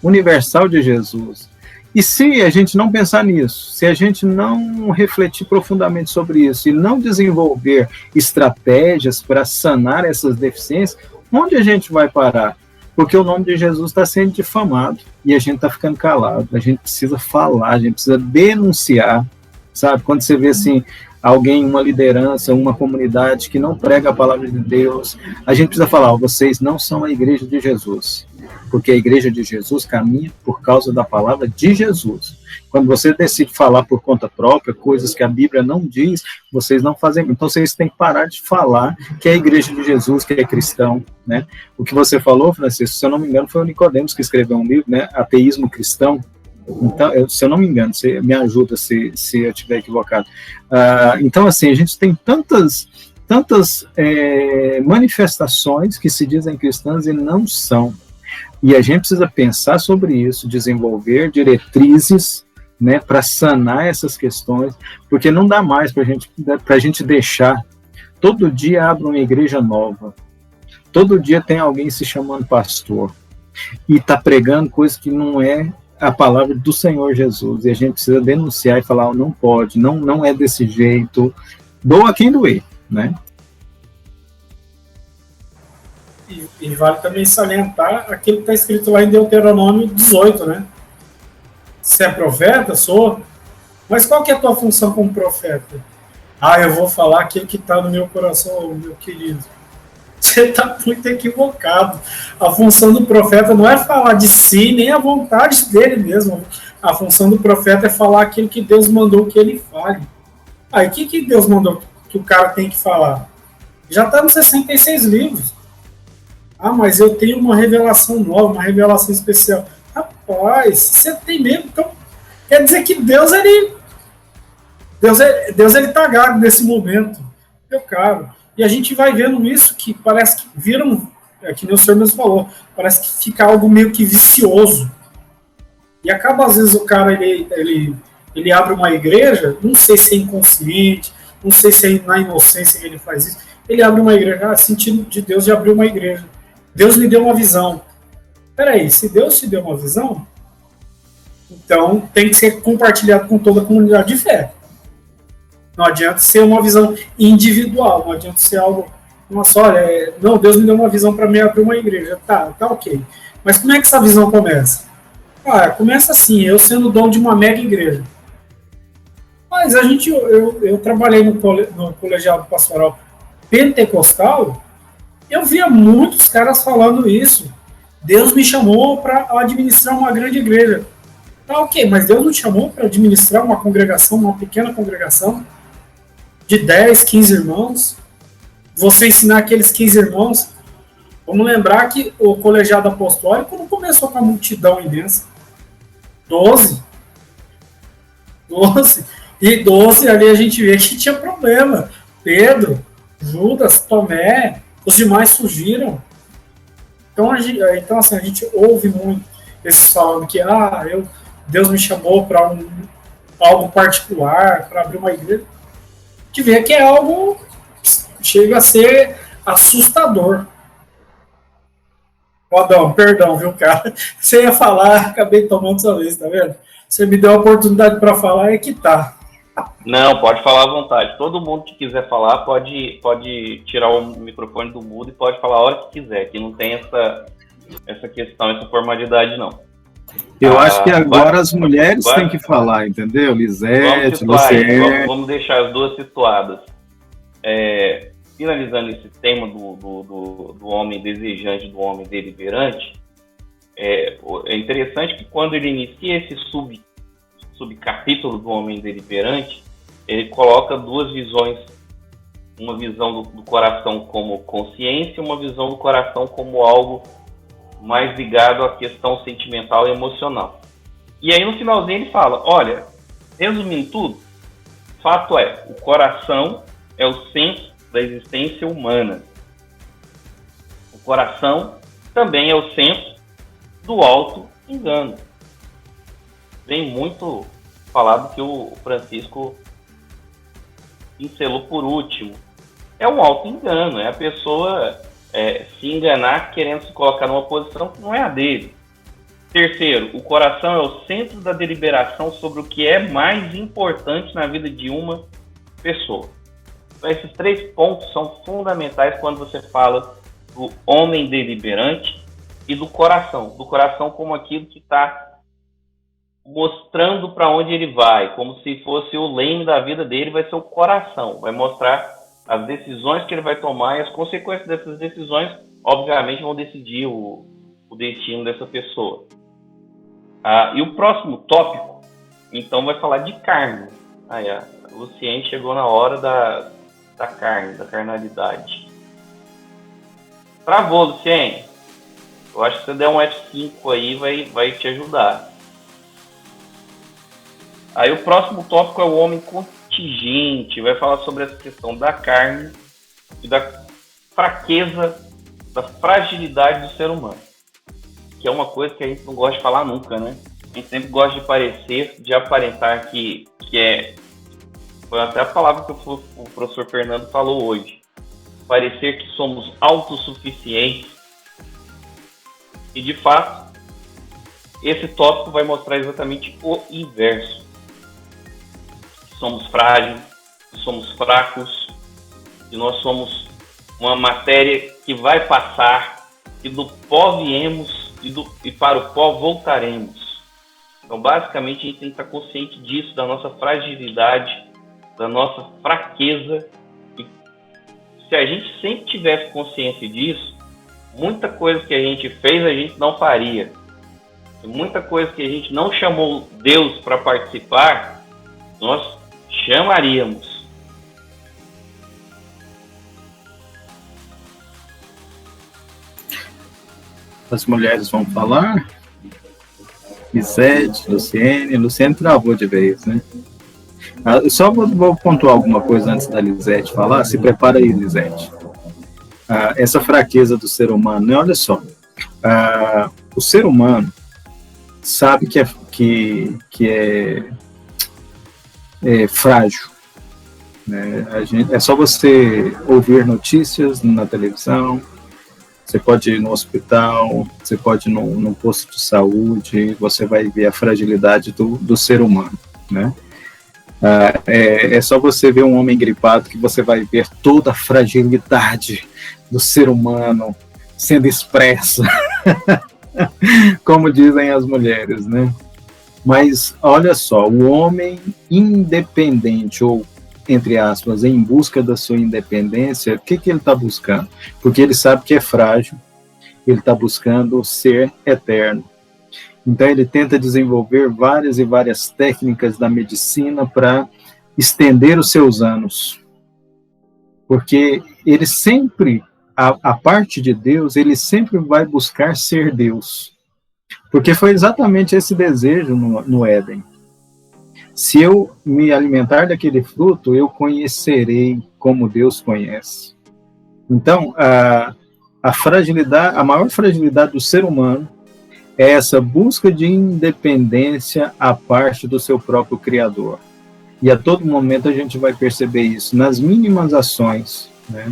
universal de Jesus. E se a gente não pensar nisso, se a gente não refletir profundamente sobre isso e não desenvolver estratégias para sanar essas deficiências, onde a gente vai parar? Porque o nome de Jesus está sendo difamado e a gente está ficando calado. A gente precisa falar, a gente precisa denunciar, sabe? Quando você vê assim, alguém, uma liderança, uma comunidade que não prega a palavra de Deus, a gente precisa falar, vocês não são a igreja de Jesus. Porque a igreja de Jesus caminha por causa da palavra de Jesus. Quando você decide falar por conta própria, coisas que a Bíblia não diz, vocês não fazem. Então vocês têm que parar de falar que é a igreja de Jesus, que é cristão. Né? O que você falou, Francisco, se eu não me engano, foi o Nicodemos que escreveu um livro, né? Ateísmo Cristão. Então, se eu não me engano, você me ajuda se eu estiver equivocado. Então, assim, a gente tem tantas manifestações que se dizem cristãs e não são. E a gente precisa pensar sobre isso, desenvolver diretrizes, né, para sanar essas questões, porque não dá mais para a gente deixar. Todo dia abre uma igreja nova, todo dia tem alguém se chamando pastor, e está pregando coisa que não é a palavra do Senhor Jesus, e a gente precisa denunciar e falar, não pode, não é desse jeito, doa quem doer, né? E vale também salientar aquilo que está escrito lá em Deuteronômio 18, né? Se é profeta, sou. Mas qual que é a tua função como profeta? Eu vou falar aquilo que está no meu coração, meu querido. Você está muito equivocado. A função do profeta não é falar de si, nem a vontade dele mesmo. A função do profeta é falar aquilo que Deus mandou que ele fale. Aí, o que Deus mandou que o cara tem que falar? Já está nos 66 livros. Ah, mas eu tenho uma revelação nova, uma revelação especial. Rapaz, você tem mesmo. Então, quer dizer que Deus ele tá gago nesse momento. Meu caro. E a gente vai vendo isso que parece que viram, que nem o senhor mesmo falou, parece que fica algo meio que vicioso. E acaba, às vezes, o cara, ele abre uma igreja, não sei se é inconsciente, não sei se é na inocência que ele faz isso, ele abre uma igreja, sentido de Deus de abrir uma igreja. Deus me deu uma visão. Peraí, se Deus te deu uma visão, então tem que ser compartilhado com toda a comunidade de fé. Não adianta ser uma visão individual, não adianta ser algo, nossa, olha, não, Deus me deu uma visão para me abrir uma igreja. Tá ok. Mas como é que essa visão começa? Começa assim, eu sendo dono de uma mega igreja. Mas eu trabalhei no colegiado pastoral pentecostal, eu via muitos caras falando isso. Deus me chamou para administrar uma grande igreja. Tá ok, mas Deus não te chamou para administrar uma congregação, uma pequena congregação de 10, 15 irmãos? Você ensinar aqueles 15 irmãos? Vamos lembrar que o colegiado apostólico não começou com a multidão imensa. 12. E 12 ali a gente vê que tinha problema. Pedro, Judas, Tomé, os demais fugiram. Então assim, a gente ouve muito esses falando que Deus me chamou para algo particular, para abrir uma igreja. A gente vê que é algo que chega a ser assustador. Adão, perdão, viu, cara? Você ia falar, acabei tomando sua vez, tá vendo? Você me deu a oportunidade para falar, é que tá. Não, pode falar à vontade. Todo mundo que quiser falar pode tirar o microfone do mudo e pode falar a hora que quiser, que não tem essa questão, essa formalidade, não. Eu acho que agora as mulheres têm que falar, entendeu? Lisete, você... Vamos deixar as duas situadas. Finalizando esse tema do homem desejante, do homem deliberante, é interessante que quando ele inicia esse subcapítulo do homem deliberante, ele coloca duas visões, uma visão do coração como consciência e uma visão do coração como algo mais ligado à questão sentimental e emocional. E aí no finalzinho ele fala, olha, resumindo tudo, fato é, o coração é o centro da existência humana. O coração também é o centro do auto-engano. Vem muito falado que o Francisco pincelou por último. É um auto-engano, é a pessoa se enganar querendo se colocar numa posição que não é a dele. Terceiro, o coração é o centro da deliberação sobre o que é mais importante na vida de uma pessoa. Então, esses 3 pontos são fundamentais quando você fala do homem deliberante e do coração. Do coração como aquilo que está mostrando para onde ele vai, como se fosse o leme da vida dele, vai ser o coração. Vai mostrar as decisões que ele vai tomar e as consequências dessas decisões, obviamente, vão decidir o destino dessa pessoa. E o próximo tópico, então, vai falar de carne. A Luciene chegou na hora da carne, da carnalidade. Travou, Luciene. Eu acho que se você der um F5 aí, vai te ajudar. Aí o próximo tópico é o homem contingente. Vai falar sobre essa questão da carne e da fraqueza, da fragilidade do ser humano. Que é uma coisa que a gente não gosta de falar nunca, né? A gente sempre gosta de parecer, de aparentar que é... Foi até a palavra que o professor Fernando falou hoje. Parecer que somos autossuficientes. E, de fato, esse tópico vai mostrar exatamente o inverso. Que somos frágeis, que somos fracos, que nós somos uma matéria que vai passar, que do pó viemos e para o pó voltaremos. Então, basicamente, a gente tem que estar consciente disso, da nossa fragilidade, da nossa fraqueza, e se a gente sempre tivesse consciência disso, muita coisa que a gente fez, a gente não faria. Muita coisa que a gente não chamou Deus para participar, nós chamaríamos. As mulheres vão falar. Lisete, Luciene travou de vez, né? Só vou pontuar alguma coisa antes da Lisete falar. Se prepara aí, Lisete. Essa fraqueza do ser humano, né? Olha só. O ser humano sabe que é frágil. Né? É só você ouvir notícias na televisão. Você pode ir no hospital, você pode ir num posto de saúde, você vai ver a fragilidade do ser humano, né? É só você ver um homem gripado que você vai ver toda a fragilidade do ser humano sendo expressa, como dizem as mulheres, né? Mas, olha só, o homem independente, ou entre aspas, em busca da sua independência, o que ele está buscando? Porque ele sabe que é frágil, ele está buscando ser eterno. Então ele tenta desenvolver várias e várias técnicas da medicina para estender os seus anos. Porque ele sempre, a parte de Deus, ele sempre vai buscar ser Deus. Porque foi exatamente esse desejo no Éden. Se eu me alimentar daquele fruto, eu conhecerei como Deus conhece. Então, a maior fragilidade do ser humano é essa busca de independência à parte do seu próprio Criador. E a todo momento a gente vai perceber isso nas mínimas ações, né?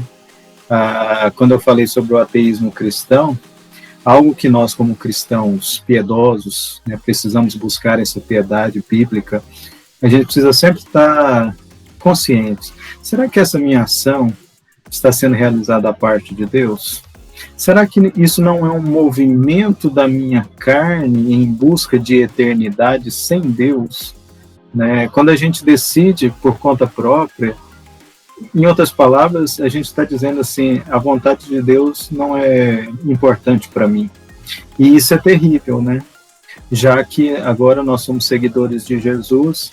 Quando eu falei sobre o ateísmo cristão, algo que nós, como cristãos piedosos, né, precisamos buscar essa piedade bíblica, a gente precisa sempre estar consciente. Será que essa minha ação está sendo realizada da parte de Deus? Será que isso não é um movimento da minha carne em busca de eternidade sem Deus? Né? Quando a gente decide por conta própria, em outras palavras, a gente está dizendo assim, a vontade de Deus não é importante para mim. E isso é terrível, né? Já que agora nós somos seguidores de Jesus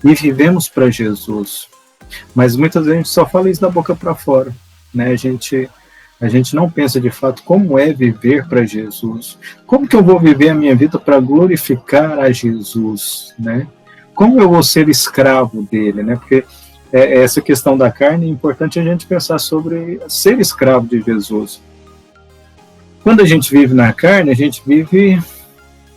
e vivemos para Jesus. Mas muitas vezes a gente só fala isso da boca para fora, né? A gente não pensa de fato como é viver para Jesus. Como que eu vou viver a minha vida para glorificar a Jesus, né? Como eu vou ser escravo dele, né? Porque essa questão da carne, é importante a gente pensar sobre ser escravo de Jesus. Quando a gente vive na carne, a gente vive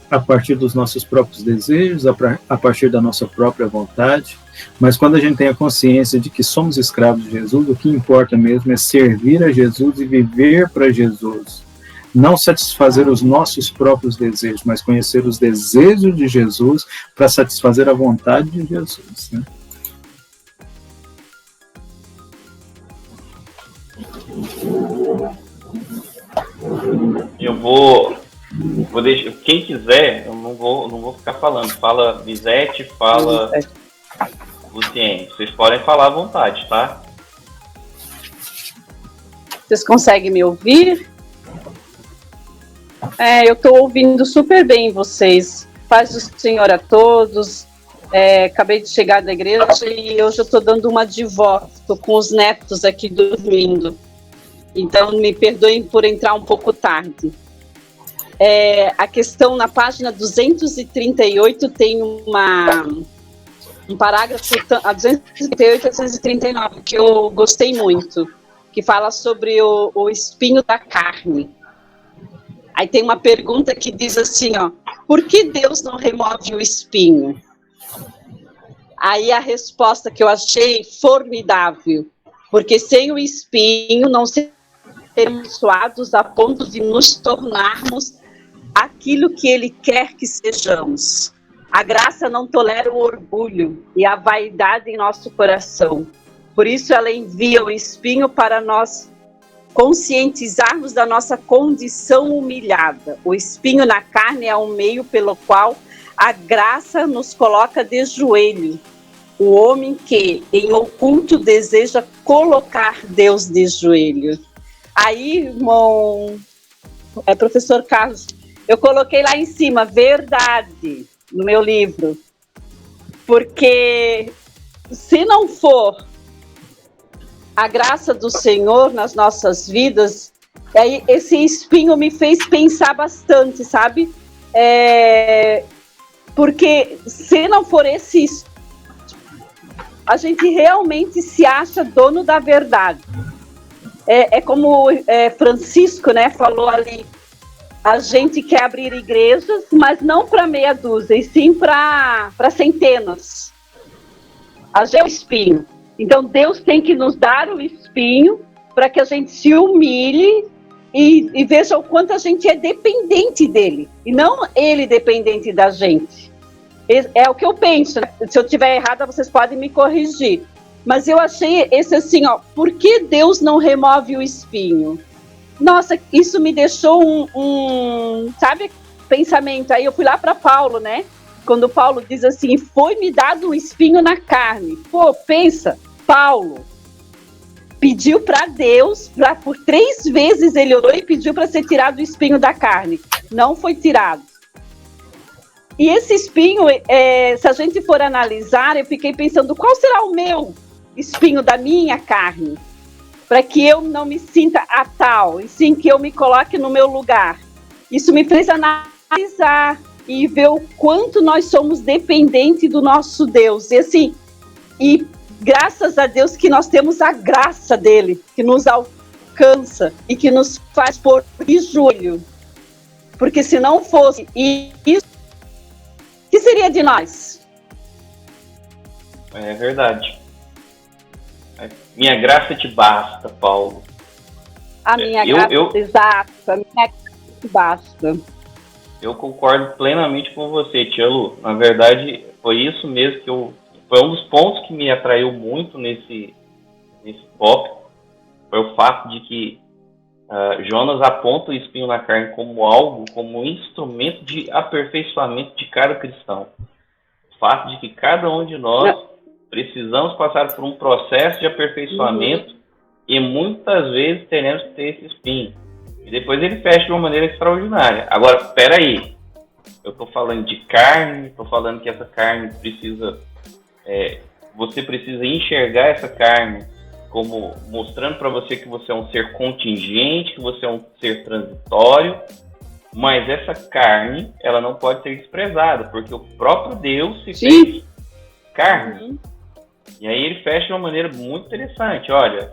a partir dos nossos próprios desejos, a partir da nossa própria vontade, mas quando a gente tem a consciência de que somos escravos de Jesus, o que importa mesmo é servir a Jesus e viver para Jesus. Não satisfazer os nossos próprios desejos, mas conhecer os desejos de Jesus para satisfazer a vontade de Jesus, né? Eu vou deixar, quem quiser, eu não vou ficar falando. Fala Lisete, fala Luciene. Vocês podem falar à vontade, tá? Vocês conseguem me ouvir? Eu estou ouvindo super bem vocês. Paz do Senhor a todos. Acabei de chegar da igreja e hoje eu estou dando uma de vó. Estou com os netos aqui dormindo. Então, me perdoem por entrar um pouco tarde. A questão na página 238 tem um parágrafo, a 238 a 239, que eu gostei muito, que fala sobre o espinho da carne. Aí tem uma pergunta que diz assim, por que Deus não remove o espinho? Aí a resposta que eu achei formidável, porque sem o espinho não seremos abençoados a ponto de nos tornarmos aquilo que Ele quer que sejamos. A graça não tolera o orgulho e a vaidade em nosso coração. Por isso ela envia o espinho para nós conscientizarmos da nossa condição humilhada. O espinho na carne é um meio pelo qual a graça nos coloca de joelho o homem que em oculto deseja colocar Deus de joelho. Aí, irmão, professor Carlos, eu coloquei lá em cima, verdade, no meu livro. Porque se não for a graça do Senhor nas nossas vidas, aí esse espinho me fez pensar bastante, sabe? Porque se não for esse espinho, a gente realmente se acha dono da verdade. Como Francisco, né, falou ali, a gente quer abrir igrejas, mas não para meia dúzia, e sim para centenas. A gente é o espinho. Então Deus tem que nos dar o espinho para que a gente se humilhe e veja o quanto a gente é dependente dele, e não ele dependente da gente. É o que eu penso, né? Se eu estiver errada, vocês podem me corrigir. Mas eu achei esse assim, por que Deus não remove o espinho? Nossa, isso me deixou sabe, pensamento. Aí eu fui lá para Paulo, né? Quando Paulo diz assim, foi-me dado um espinho na carne. Pô, pensa, Paulo pediu para Deus, por 3 vezes ele orou e pediu para ser tirado o espinho da carne. Não foi tirado. E esse espinho, se a gente for analisar, eu fiquei pensando, qual será o meu espinho da minha carne? Para que eu não me sinta a tal, e sim que eu me coloque no meu lugar. Isso me fez analisar e ver o quanto nós somos dependentes do nosso Deus. E assim, graças a Deus que nós temos a graça dele, que nos alcança e que nos faz pôr de joelho. Porque se não fosse isso, o que seria de nós? É verdade. Minha graça te basta, Paulo. A minha graça, exato, a minha graça te basta. Eu concordo plenamente com você, tia Lu. Na verdade, foi isso mesmo foi um dos pontos que me atraiu muito nesse tópico. Foi o fato de que Jonas aponta o espinho na carne como um instrumento de aperfeiçoamento de cada cristão. O fato de que cada um de nós precisamos passar por um processo de aperfeiçoamento e muitas vezes teremos que ter esse espinho. E depois ele fecha de uma maneira extraordinária. Agora, espera aí. Eu estou falando de carne, estou falando que essa carne precisa... você precisa enxergar essa carne como mostrando para você que você é um ser contingente, que você é um ser transitório, mas essa carne, ela não pode ser desprezada, porque o próprio Deus se fez carne. E aí ele fecha de uma maneira muito interessante. Olha,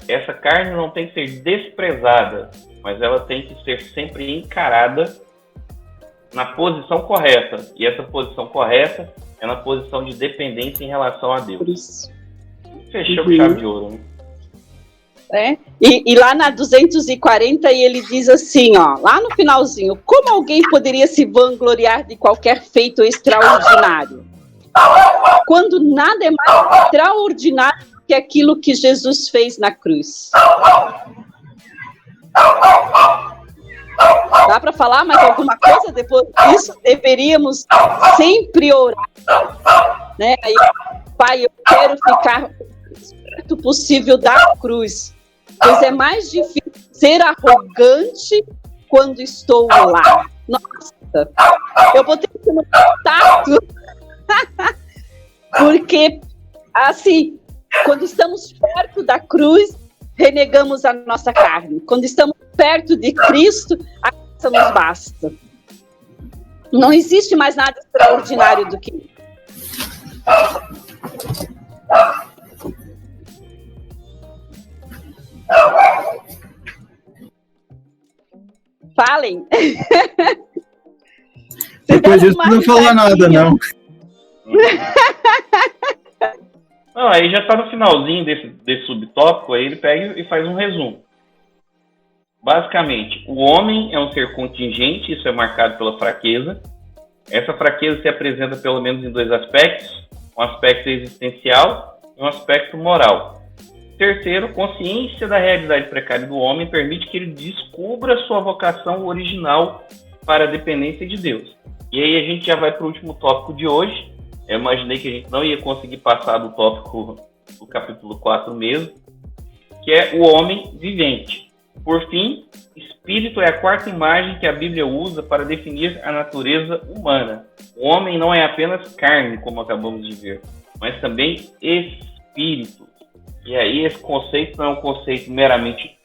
essa carne não tem que ser desprezada, mas ela tem que ser sempre encarada na posição correta. E essa posição correta é na posição de dependência em relação a Deus. Fechou com chave de ouro, né? E lá na 240 ele diz assim, lá no finalzinho, como alguém poderia se vangloriar de qualquer feito extraordinário, quando nada é mais extraordinário do que aquilo que Jesus fez na cruz? Dá para falar mais alguma coisa depois disso? Deveríamos sempre orar, né? Aí, Pai, eu quero ficar o mais perto possível da cruz, pois é mais difícil ser arrogante quando estou lá. Nossa, eu botei isso no contato, porque, assim, quando estamos perto da cruz, renegamos a nossa carne. Quando estamos perto de Cristo, a graça nos basta. Não existe mais nada extraordinário do que isso. Falem. Depois disso não vou falar nada, não. Não, aí já está no finalzinho desse subtópico, aí ele pega e faz um resumo. Basicamente, o homem é um ser contingente, isso é marcado pela fraqueza. Essa fraqueza se apresenta pelo menos em 2 aspectos, um aspecto existencial e um aspecto moral. Terceiro, consciência da realidade precária do homem permite que ele descubra sua vocação original para a dependência de Deus. E aí a gente já vai para o último tópico de hoje, eu imaginei que a gente não ia conseguir passar do tópico do capítulo 4 mesmo, que é o homem vivente. Por fim, espírito é a quarta imagem que a Bíblia usa para definir a natureza humana. O homem não é apenas carne, como acabamos de ver, mas também espírito. E aí esse conceito não é um conceito meramente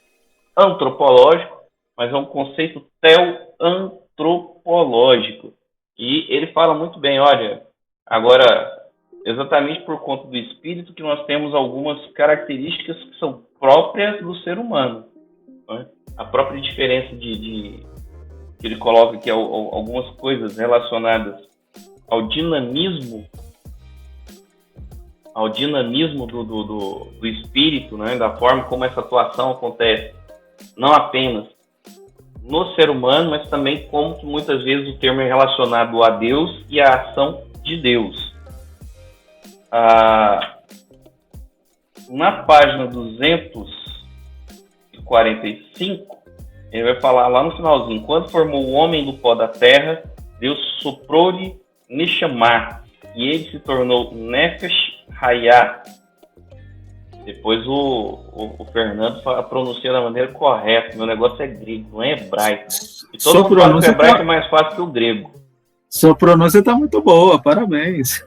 antropológico, mas é um conceito teoantropológico. E ele fala muito bem, olha, agora, exatamente por conta do espírito que nós temos algumas características que são próprias do ser humano. Né? A própria diferença que ele coloca aqui, algumas coisas relacionadas ao dinamismo do espírito, né? Da forma como essa atuação acontece, não apenas no ser humano, mas também como que muitas vezes o termo é relacionado a Deus e à ação de Deus. Na página 245, ele vai falar lá no finalzinho: quando formou o homem do pó da terra, Deus soprou-lhe Neshama, e ele se tornou Nefesh Hayah. Depois o Fernando pronuncia da maneira correta. Meu negócio é grego, não é hebraico. E todo mundo fala que o hebraico é mais fácil que o grego. Sua pronúncia está muito boa, parabéns.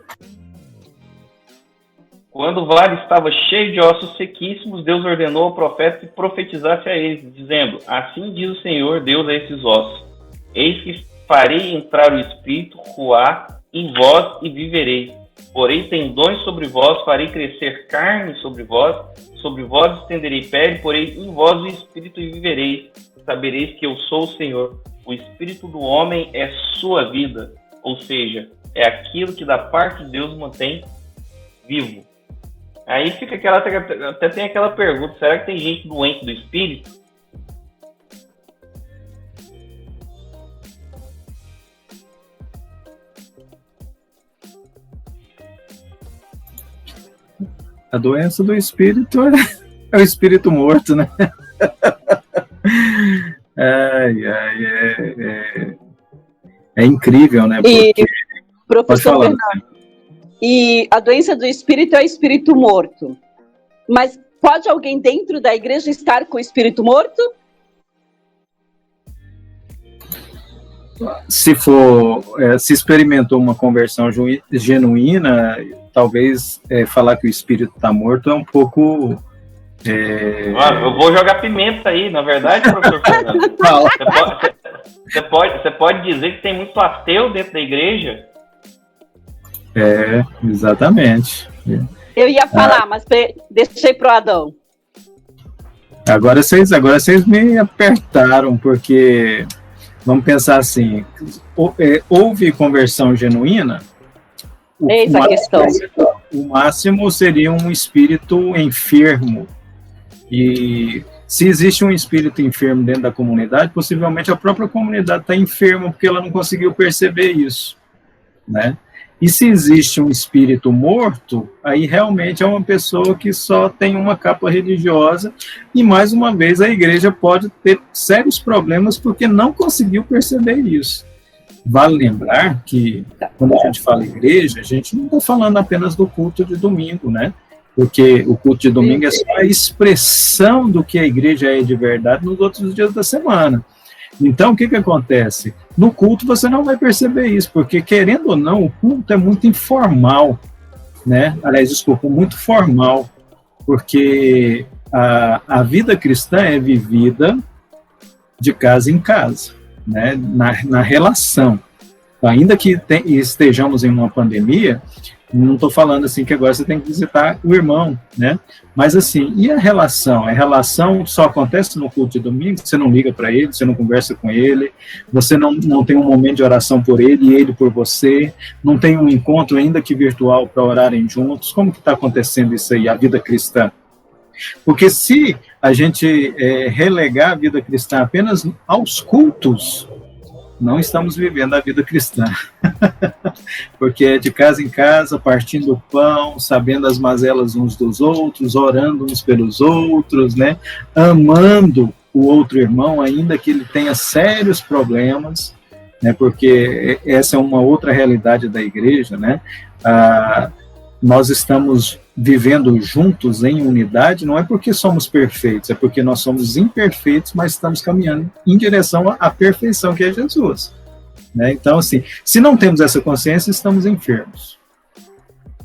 Quando o vale estava cheio de ossos sequíssimos, Deus ordenou ao profeta que profetizasse a eles, dizendo: assim diz o Senhor Deus a esses ossos: eis que farei entrar o espírito, ruá, em vós e vivereis. Porém tendões sobre vós, farei crescer carne sobre vós estenderei pele, porém em vós o espírito e vivereis. Sabereis que eu sou o Senhor. O espírito do homem é sua vida, ou seja, é aquilo que da parte de Deus mantém vivo. Aí fica até tem aquela pergunta: será que tem gente doente do espírito? A doença do espírito é o espírito morto, né? É incrível, né? Porque... Professor Fernando, e a doença do espírito é o espírito morto. Mas pode alguém dentro da igreja estar com o espírito morto? Se experimentou uma conversão genuína, talvez falar que o espírito está morto é um pouco... Eu vou jogar pimenta aí, na verdade, professor Fernando. Você pode dizer que tem muito ateu dentro da igreja? Exatamente. Eu ia falar, mas deixei pro Adão. Agora vocês me apertaram, porque... Vamos pensar assim, houve conversão genuína? Eita a questão. O máximo seria um espírito enfermo. E se existe um espírito enfermo dentro da comunidade, possivelmente a própria comunidade está enferma porque ela não conseguiu perceber isso, né? E se existe um espírito morto, aí realmente é uma pessoa que só tem uma capa religiosa, e mais uma vez a igreja pode ter sérios problemas porque não conseguiu perceber isso. Vale lembrar que quando a gente fala igreja, a gente não está falando apenas do culto de domingo, né? Porque o culto de domingo é só a expressão do que a igreja é de verdade nos outros dias da semana. Então, o que acontece? No culto você não vai perceber isso, porque, querendo ou não, o culto é muito informal, né? Aliás, desculpa, muito formal, porque a vida cristã é vivida de casa em casa, né? Na relação. Ainda que estejamos em uma pandemia, não estou falando assim que agora você tem que visitar o irmão, né? Mas assim, e a relação? A relação só acontece no culto de domingo, você não liga para ele, você não conversa com ele, você não tem um momento de oração por ele e ele por você, não tem um encontro ainda que virtual para orarem juntos. Como que está acontecendo isso aí, a vida cristã? Porque se a gente relegar a vida cristã apenas aos cultos, não estamos vivendo a vida cristã, porque é de casa em casa, partindo o pão, sabendo as mazelas uns dos outros, orando uns pelos outros, né? Amando o outro irmão, ainda que ele tenha sérios problemas, né, porque essa é uma outra realidade da igreja, né? Nós estamos vivendo juntos em unidade, não é porque somos perfeitos, é porque nós somos imperfeitos, mas estamos caminhando em direção à perfeição que é Jesus, né? Então, assim, se não temos essa consciência, estamos enfermos.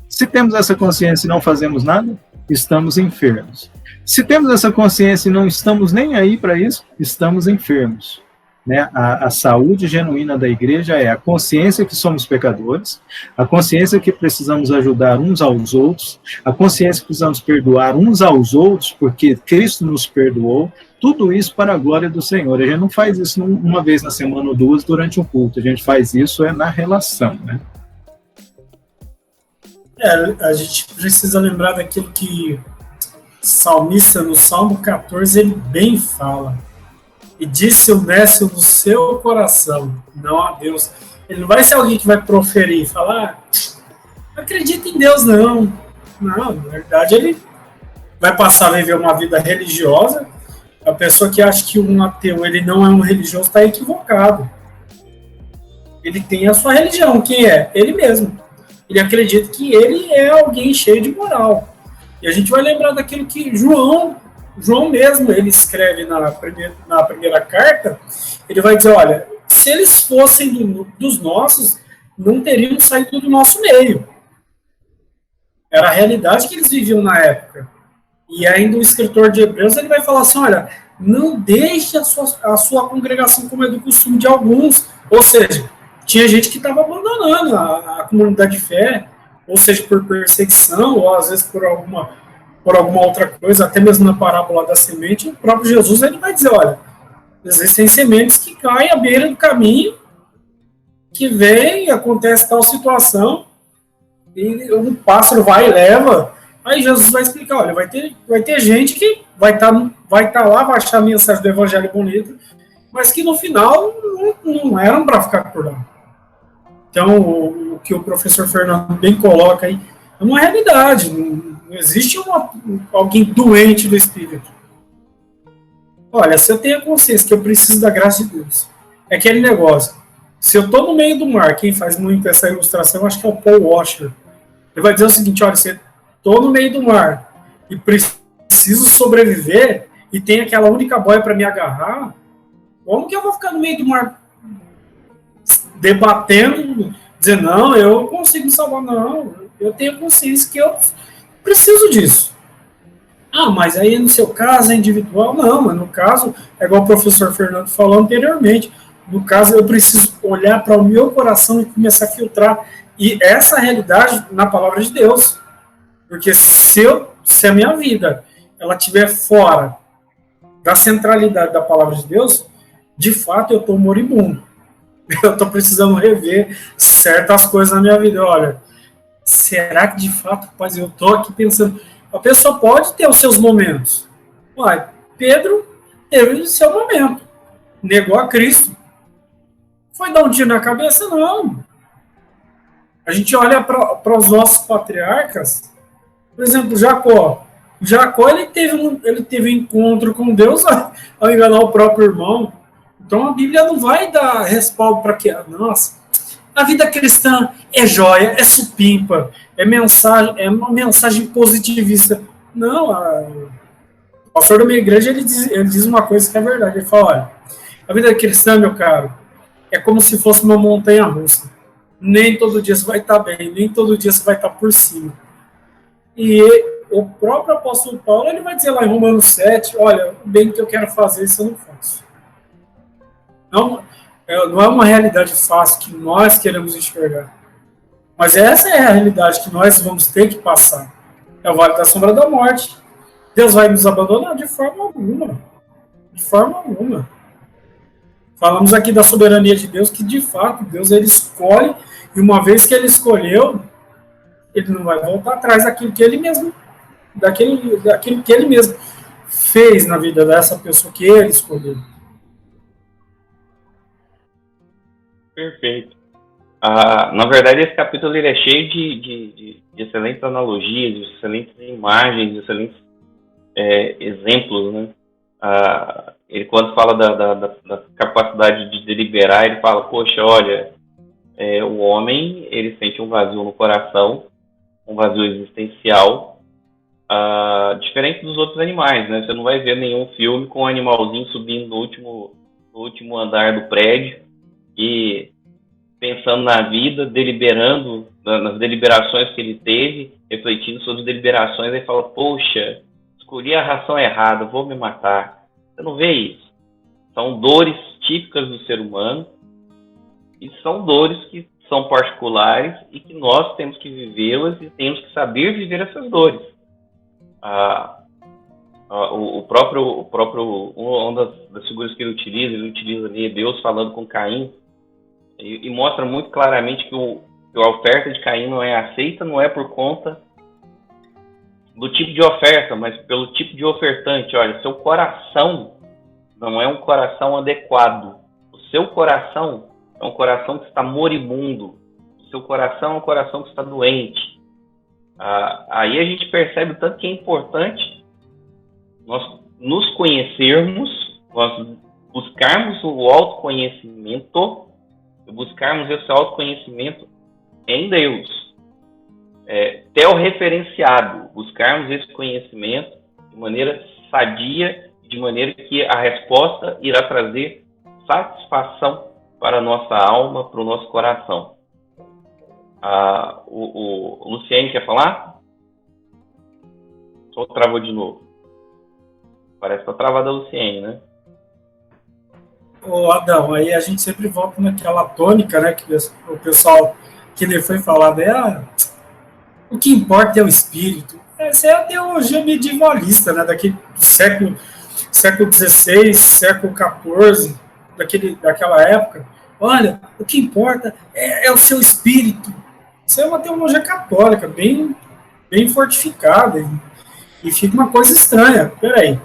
Se temos essa consciência e não fazemos nada, estamos enfermos. Se temos essa consciência e não estamos nem aí para isso, estamos enfermos, né? A saúde genuína da igreja é a consciência que somos pecadores, a consciência que precisamos ajudar uns aos outros, a consciência que precisamos perdoar uns aos outros, porque Cristo nos perdoou, tudo isso para a glória do Senhor. A gente não faz isso uma vez na semana ou duas durante um culto, a gente faz isso na relação, né? A gente precisa lembrar daquilo que o salmista, no Salmo 14, ele bem fala. E disse o mestre no seu coração, não a Deus. Ele não vai ser alguém que vai proferir, falar, não acredita em Deus, não. Não, na verdade, ele vai passar a viver uma vida religiosa. A pessoa que acha que um ateu ele não é um religioso está equivocado. Ele tem a sua religião. Quem é? Ele mesmo. Ele acredita que ele é alguém cheio de moral. E a gente vai lembrar daquilo que João mesmo, ele escreve na primeira carta, ele vai dizer, olha, se eles fossem dos nossos, não teriam saído do nosso meio. Era a realidade que eles viviam na época. E ainda o escritor de Hebreus, ele vai falar assim, olha, não deixe a sua congregação como é do costume de alguns. Ou seja, tinha gente que estava abandonando a comunidade de fé, ou seja, por perseguição, ou às vezes por alguma outra coisa, até mesmo na parábola da semente, o próprio Jesus ele vai dizer, olha, existem sementes que caem à beira do caminho, que vem, acontece tal situação, e um pássaro vai e leva, aí Jesus vai explicar, olha, vai ter gente que vai estar lá, vai achar a mensagem do evangelho bonita, mas que no final não eram para ficar por lá. Então, o que o professor Fernando bem coloca aí, é uma realidade, não existe alguém doente do espírito. Olha, se eu tenho a consciência que eu preciso da graça de Deus, é aquele negócio. Se eu estou no meio do mar, quem faz muito essa ilustração, acho que é o Paul Washer. Ele vai dizer o seguinte, olha, se eu estou no meio do mar e preciso sobreviver e tem aquela única boia para me agarrar, como que eu vou ficar no meio do mar debatendo, dizendo, não, eu consigo me salvar? Não, eu tenho consciência que eu preciso disso. Ah, mas aí no seu caso é individual? Não, mas no caso, é igual o professor Fernando falou anteriormente, no caso eu preciso olhar para o meu coração e começar a filtrar, e essa realidade na palavra de Deus, porque se a minha vida ela estiver fora da centralidade da palavra de Deus, de fato eu estou moribundo, eu estou precisando rever certas coisas na minha vida. Olha, será que de fato, rapaz, eu estou aqui pensando, a pessoa pode ter os seus momentos. Uai, Pedro teve o seu momento, negou a Cristo. Foi dar um tiro na cabeça? Não. A gente olha para os nossos patriarcas, por exemplo, Jacó. Jacó, ele teve um encontro com Deus ao enganar o próprio irmão. Então a Bíblia não vai dar respaldo para que, nossa, a vida cristã é joia, é supimpa, é uma mensagem positivista. Não, o pastor da minha igreja, ele diz uma coisa que é verdade. Ele fala, olha, a vida cristã, meu caro, é como se fosse uma montanha-russa. Nem todo dia você vai estar bem, nem todo dia você vai estar por cima. E o próprio apóstolo Paulo, ele vai dizer lá em Romanos 7, olha, o bem que eu quero fazer, isso eu não faço. Não é uma realidade fácil que nós queremos enxergar. Mas essa é a realidade que nós vamos ter que passar. É o vale da sombra da morte. Deus vai nos abandonar? De forma alguma. De forma alguma. Falamos aqui da soberania de Deus, que de fato Deus ele escolhe, e uma vez que ele escolheu, ele não vai voltar atrás daquilo que ele mesmo fez na vida dessa pessoa que ele escolheu. Perfeito. Na verdade, esse capítulo ele é cheio de excelentes analogias, de excelentes imagens, de excelentes exemplos, né? ele quando fala da capacidade de deliberar, ele fala, poxa, olha, o homem, ele sente um vazio no coração, um vazio existencial, diferente dos outros animais, né? Você não vai ver nenhum filme com um animalzinho subindo no último andar do prédio e pensando na vida, deliberando, nas deliberações que ele teve, refletindo sobre as deliberações, aí fala, poxa, escolhi a ração errada, vou me matar. Você não vê isso. São dores típicas do ser humano e são dores que são particulares e que nós temos que vivê-las e temos que saber viver essas dores. Uma das figuras que ele utiliza ali, Deus falando com Caim, e mostra muito claramente que a oferta de Caim não é aceita, não é por conta do tipo de oferta, mas pelo tipo de ofertante. Olha, seu coração não é um coração adequado. O seu coração é um coração que está moribundo. O seu coração é um coração que está doente. Aí a gente percebe o tanto que é importante nós nos conhecermos, nós buscarmos o autoconhecimento, buscarmos esse autoconhecimento em Deus, teorreferenciado, buscarmos esse conhecimento de maneira sadia, de maneira que a resposta irá trazer satisfação para a nossa alma, para o nosso coração. O Luciene quer falar? Ou travou de novo? Parece que está travada a Luciene, né? Ô Adão, aí a gente sempre volta naquela tônica, né, que o pessoal que ele foi falar, o que importa é o espírito. Essa é a teologia medievalista, né, daquele século XVI, século XIV, daquela época. Olha, o que importa é o seu espírito. Isso é uma teologia católica, bem fortificada, e fica uma coisa estranha. Peraí,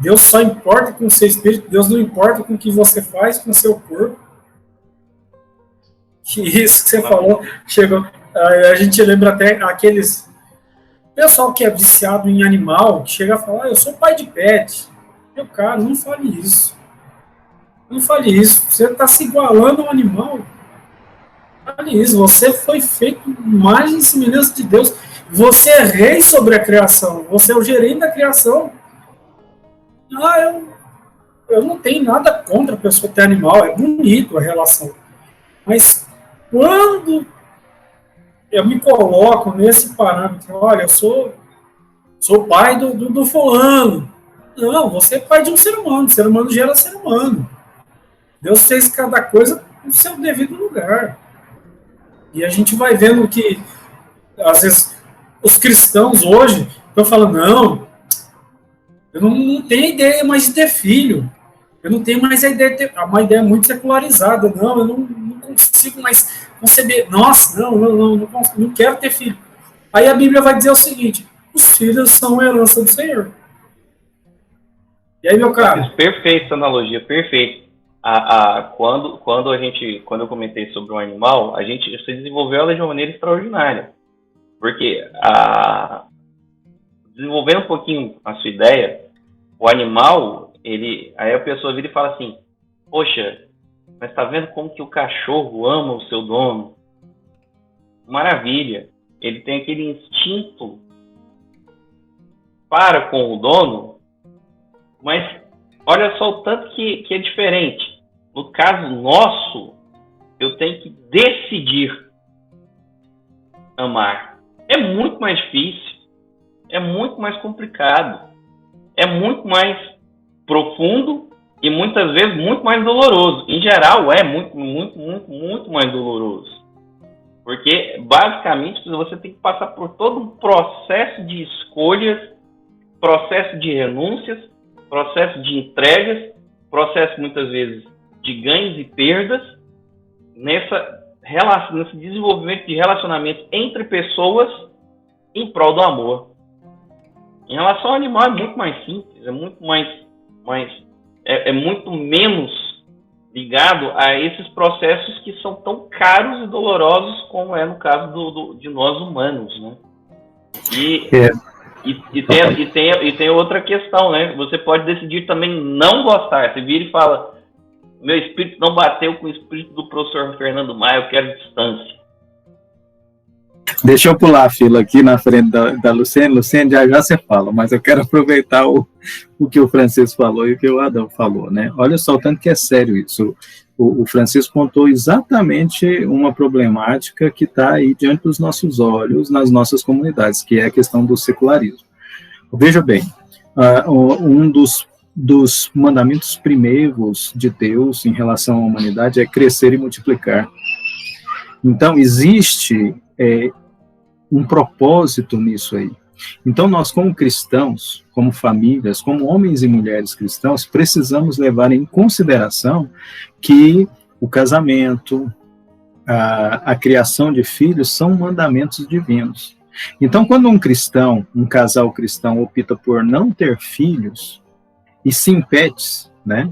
Deus só importa com o seu espírito, Deus não importa com o que você faz com o seu corpo. E isso que você falou, chegou. A gente lembra até aqueles pessoal que é viciado em animal, que chega a falar, eu sou pai de pet. Meu cara, não fale isso. Não fale isso. Você está se igualando ao animal. Não fale isso. Você foi feito imagem e semelhança de Deus. Você é rei sobre a criação. Você é o gerente da criação. Eu não tenho nada contra a pessoa ter animal, é bonito a relação. Mas quando eu me coloco nesse parâmetro, olha, eu sou pai do fulano. Não, você é pai de um ser humano gera ser humano. Deus fez cada coisa no seu devido lugar. E a gente vai vendo que, às vezes, os cristãos hoje estão falando, não, eu não tenho ideia mais de ter filho. Eu não tenho mais a ideia de ter uma ideia muito secularizada. Não, eu não consigo mais conceber. Nossa, não quero ter filho. Aí a Bíblia vai dizer o seguinte, os filhos são a herança do Senhor. E aí, meu cara? Perfeito, essa analogia, perfeito. Quando eu comentei sobre o animal, você desenvolveu ela de uma maneira extraordinária. Porque, desenvolvendo um pouquinho a sua ideia, o animal, aí a pessoa vira e fala assim, poxa, mas tá vendo como que o cachorro ama o seu dono? Maravilha, ele tem aquele instinto para com o dono, mas olha só o tanto que é diferente. No caso nosso, eu tenho que decidir amar. É muito mais difícil, é muito mais complicado, é muito mais profundo e muitas vezes muito mais doloroso. Em geral, é muito mais doloroso. Porque, basicamente, você tem que passar por todo um processo de escolhas, processo de renúncias, processo de entregas, processo, muitas vezes, de ganhos e perdas, nesse desenvolvimento de relacionamento entre pessoas em prol do amor. Em relação ao animal, é muito mais simples, é muito muito menos ligado a esses processos que são tão caros e dolorosos como é no caso de nós humanos, né? E tem outra questão, né? Você pode decidir também não gostar. Você vira e fala, meu espírito não bateu com o espírito do professor Fernando Maia, eu quero distância. Deixa eu pular a fila aqui na frente da Luciene. Luciene, já você fala, mas eu quero aproveitar o que o Francisco falou e o que o Adão falou, né? Olha só o tanto que é sério isso. O Francisco contou exatamente uma problemática que está aí diante dos nossos olhos, nas nossas comunidades, que é a questão do secularismo. Veja bem, um dos mandamentos primeiros de Deus em relação à humanidade é crescer e multiplicar. Então, existe um propósito nisso aí. Então, nós, como cristãos, como famílias, como homens e mulheres cristãos, precisamos levar em consideração que o casamento, a criação de filhos são mandamentos divinos. Então, quando um casal cristão opta por não ter filhos, e sim pets, né?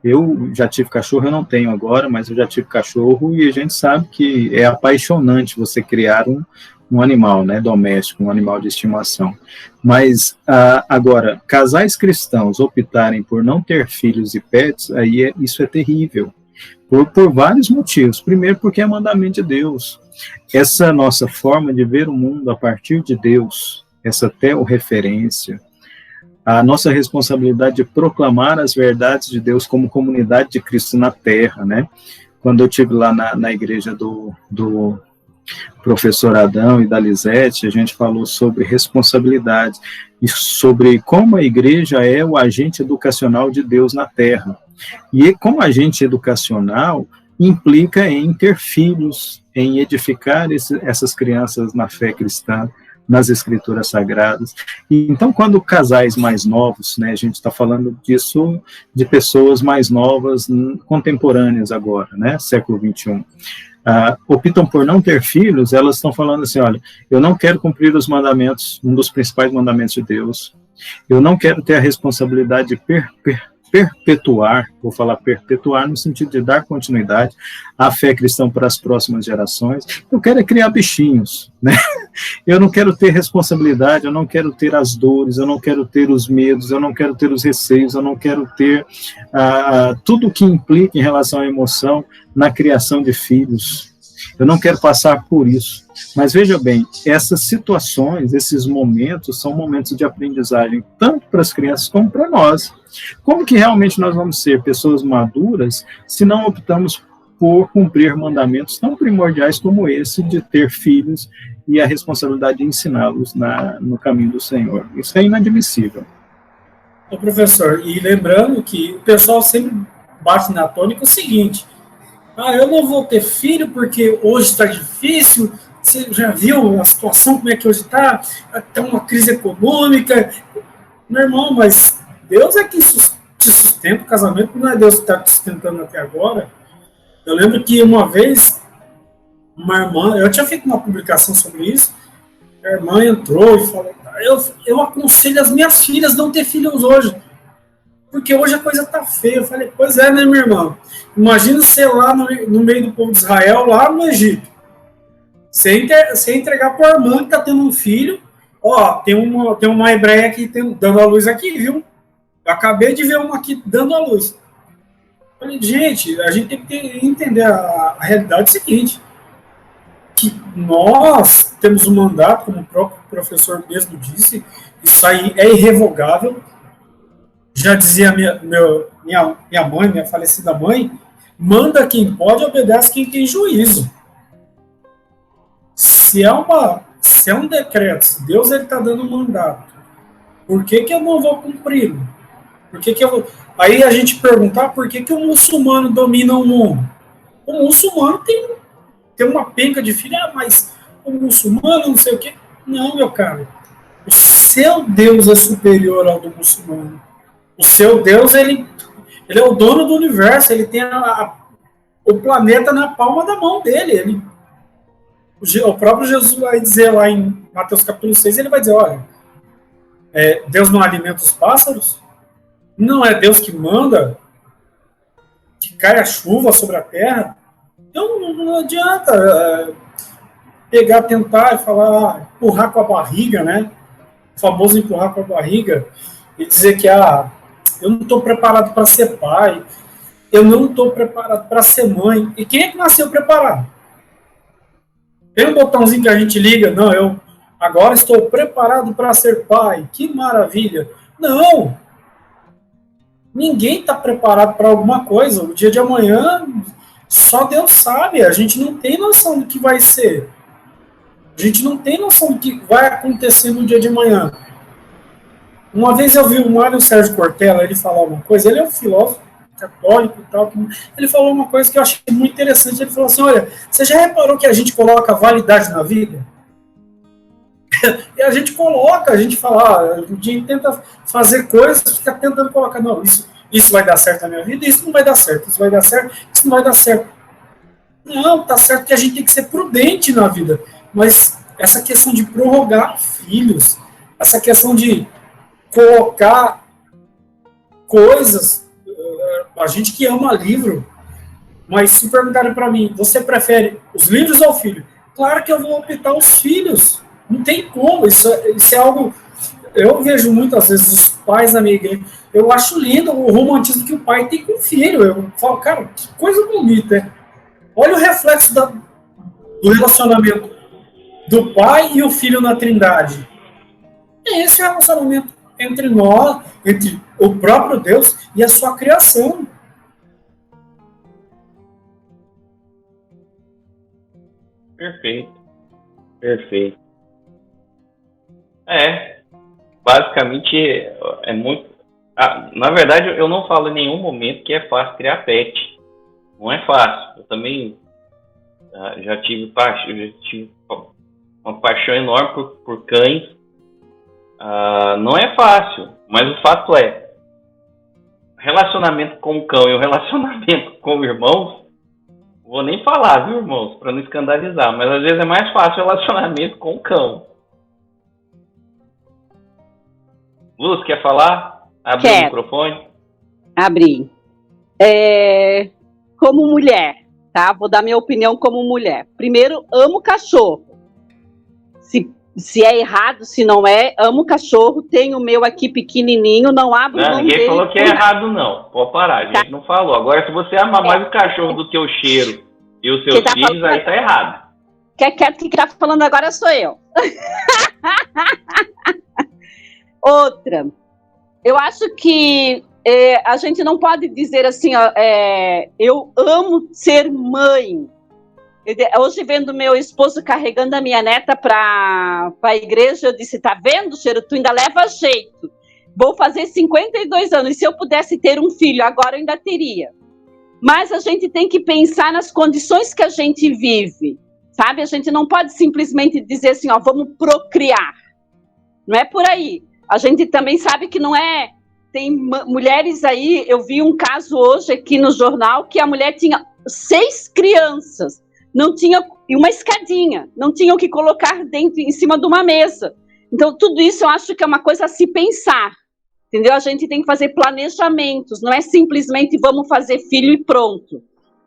Eu já tive cachorro, eu não tenho agora, mas eu já tive cachorro e a gente sabe que é apaixonante você criar um animal, né, doméstico, um animal de estimação. Mas, agora, casais cristãos optarem por não ter filhos e pets, aí isso é terrível, por vários motivos. Primeiro, porque é mandamento de Deus. Essa nossa forma de ver o mundo a partir de Deus, essa teorreferência, a nossa responsabilidade de proclamar as verdades de Deus como comunidade de Cristo na Terra, né? Quando eu estive lá na igreja do professor Adão e da Lisete, a gente falou sobre responsabilidade e sobre como a igreja é o agente educacional de Deus na Terra. E como agente educacional implica em ter filhos, em edificar essas crianças na fé cristã, nas escrituras sagradas. E, então, quando casais mais novos, né, a gente está falando disso de pessoas mais novas, contemporâneas agora, né, século XXI, optam por não ter filhos, elas estão falando assim, olha, eu não quero cumprir os mandamentos, um dos principais mandamentos de Deus, eu não quero ter a responsabilidade de perpetuar, vou falar perpetuar no sentido de dar continuidade à fé cristã para as próximas gerações, eu quero criar bichinhos, né? Eu não quero ter responsabilidade, eu não quero ter as dores, eu não quero ter os medos, eu não quero ter os receios, eu não quero ter tudo o que implica em relação à emoção na criação de filhos. Eu não quero passar por isso. Mas veja bem, essas situações, esses momentos, são momentos de aprendizagem, tanto para as crianças como para nós. Como que realmente nós vamos ser pessoas maduras se não optamos por cumprir mandamentos tão primordiais como esse de ter filhos e a responsabilidade de ensiná-los no caminho do Senhor? Isso é inadmissível. Ô, professor, e lembrando que o pessoal sempre bate na tônica o seguinte: eu não vou ter filho porque hoje está difícil. Você já viu a situação, como é que hoje está? Está uma crise econômica. Meu irmão, mas Deus é quem te sustenta o casamento, não é Deus que está te sustentando até agora. Eu lembro que uma vez, uma irmã, eu tinha feito uma publicação sobre isso, a irmã entrou e falou, eu aconselho as minhas filhas a não ter filhos hoje, porque hoje a coisa está feia. Eu falei, pois é, né, minha irmã? Imagina você lá no meio do povo de Israel, lá no Egito. Você entregar para a irmã que está tendo um filho, tem uma hebreia aqui dando a luz aqui, viu? Eu acabei de ver uma aqui dando a luz. Eu falei, gente, a gente tem que entender a realidade seguinte, que nós temos um mandato, como o próprio professor mesmo disse, isso aí é irrevogável. Já dizia minha mãe, minha falecida mãe, manda quem pode, obedece quem tem juízo. Se é um decreto, se Deus está dando um mandato, por que eu não vou cumpri-lo? Aí a gente perguntar por que o muçulmano domina o mundo. O muçulmano tem uma penca de filho, mas o muçulmano não sei o quê. Não, meu caro. O seu Deus é superior ao do muçulmano. O seu Deus, ele é o dono do universo, ele tem o planeta na palma da mão dele. O próprio Jesus vai dizer lá em Mateus capítulo 6, ele vai dizer, olha, Deus não alimenta os pássaros? Não é Deus que manda que caia chuva sobre a terra? Então não adianta tentar e falar, empurrar com a barriga, né? famoso empurrar com a barriga e dizer que eu não estou preparado para ser pai, eu não estou preparado para ser mãe. E quem é que nasceu preparado? Tem um botãozinho que a gente liga, não, eu agora estou preparado para ser pai, que maravilha. Não! Ninguém está preparado para alguma coisa. O dia de amanhã, só Deus sabe, a gente não tem noção do que vai ser. A gente não tem noção do que vai acontecer no dia de amanhã. Uma vez eu vi o Mário Sérgio Cortella, ele falar uma coisa, ele é um filósofo católico e tal, ele falou uma coisa que eu achei muito interessante, ele falou assim, olha, você já reparou que a gente coloca validade na vida? E a gente coloca, a gente fala, a gente tenta fazer coisas, fica tentando colocar, não, isso vai dar certo na minha vida, isso não vai dar certo, isso vai dar certo, isso não vai dar certo. Não, tá certo que a gente tem que ser prudente na vida, mas essa questão de prorrogar filhos, essa questão de colocar coisas, a gente que ama livro, mas se perguntarem para mim, você prefere os livros ou o filho? Claro que eu vou optar os filhos, não tem como, isso é algo, eu vejo muitas vezes os pais da minha igreja, eu acho lindo o romantismo que o pai tem com o filho, eu falo, cara, que coisa bonita, olha o reflexo do relacionamento do pai e o filho na Trindade. É esse relacionamento entre nós, entre o próprio Deus e a sua criação. Perfeito. Perfeito. Basicamente é muito... na verdade, eu não falo em nenhum momento que é fácil criar pet. Não é fácil. Eu também já tive uma paixão enorme por cães. Não é fácil, mas o fato é, relacionamento com o cão e o relacionamento com irmãos, vou nem falar, viu, irmãos, para não escandalizar, mas às vezes é mais fácil o relacionamento com o cão. Luz, quer falar? Abre o microfone. Abri. Como mulher, tá? Vou dar minha opinião como mulher. Primeiro, amo cachorro. Se é errado, se não é, amo cachorro, tenho o meu aqui pequenininho, não abro mão ninguém dele. Falou que é errado, não. Pode parar, a gente não falou. Agora, se você ama mais o cachorro do que o cheiro e os seus filhos, aí tá errado. Quem tá falando agora sou eu. Outra, eu acho que a gente não pode dizer assim, eu amo ser mãe. Hoje, vendo meu esposo carregando a minha neta para a igreja, eu disse, tá vendo, Cheiro, tu ainda leva jeito. Vou fazer 52 anos, e se eu pudesse ter um filho, agora eu ainda teria. Mas a gente tem que pensar nas condições que a gente vive, sabe? A gente não pode simplesmente dizer assim, vamos procriar. Não é por aí. A gente também sabe que não é... Tem mulheres aí, eu vi um caso hoje aqui no jornal, que a mulher tinha 6 crianças, não tinha uma escadinha, não tinha o que colocar em cima de uma mesa. Então, tudo isso eu acho que é uma coisa a se pensar, entendeu? A gente tem que fazer planejamentos, não é simplesmente vamos fazer filho e pronto.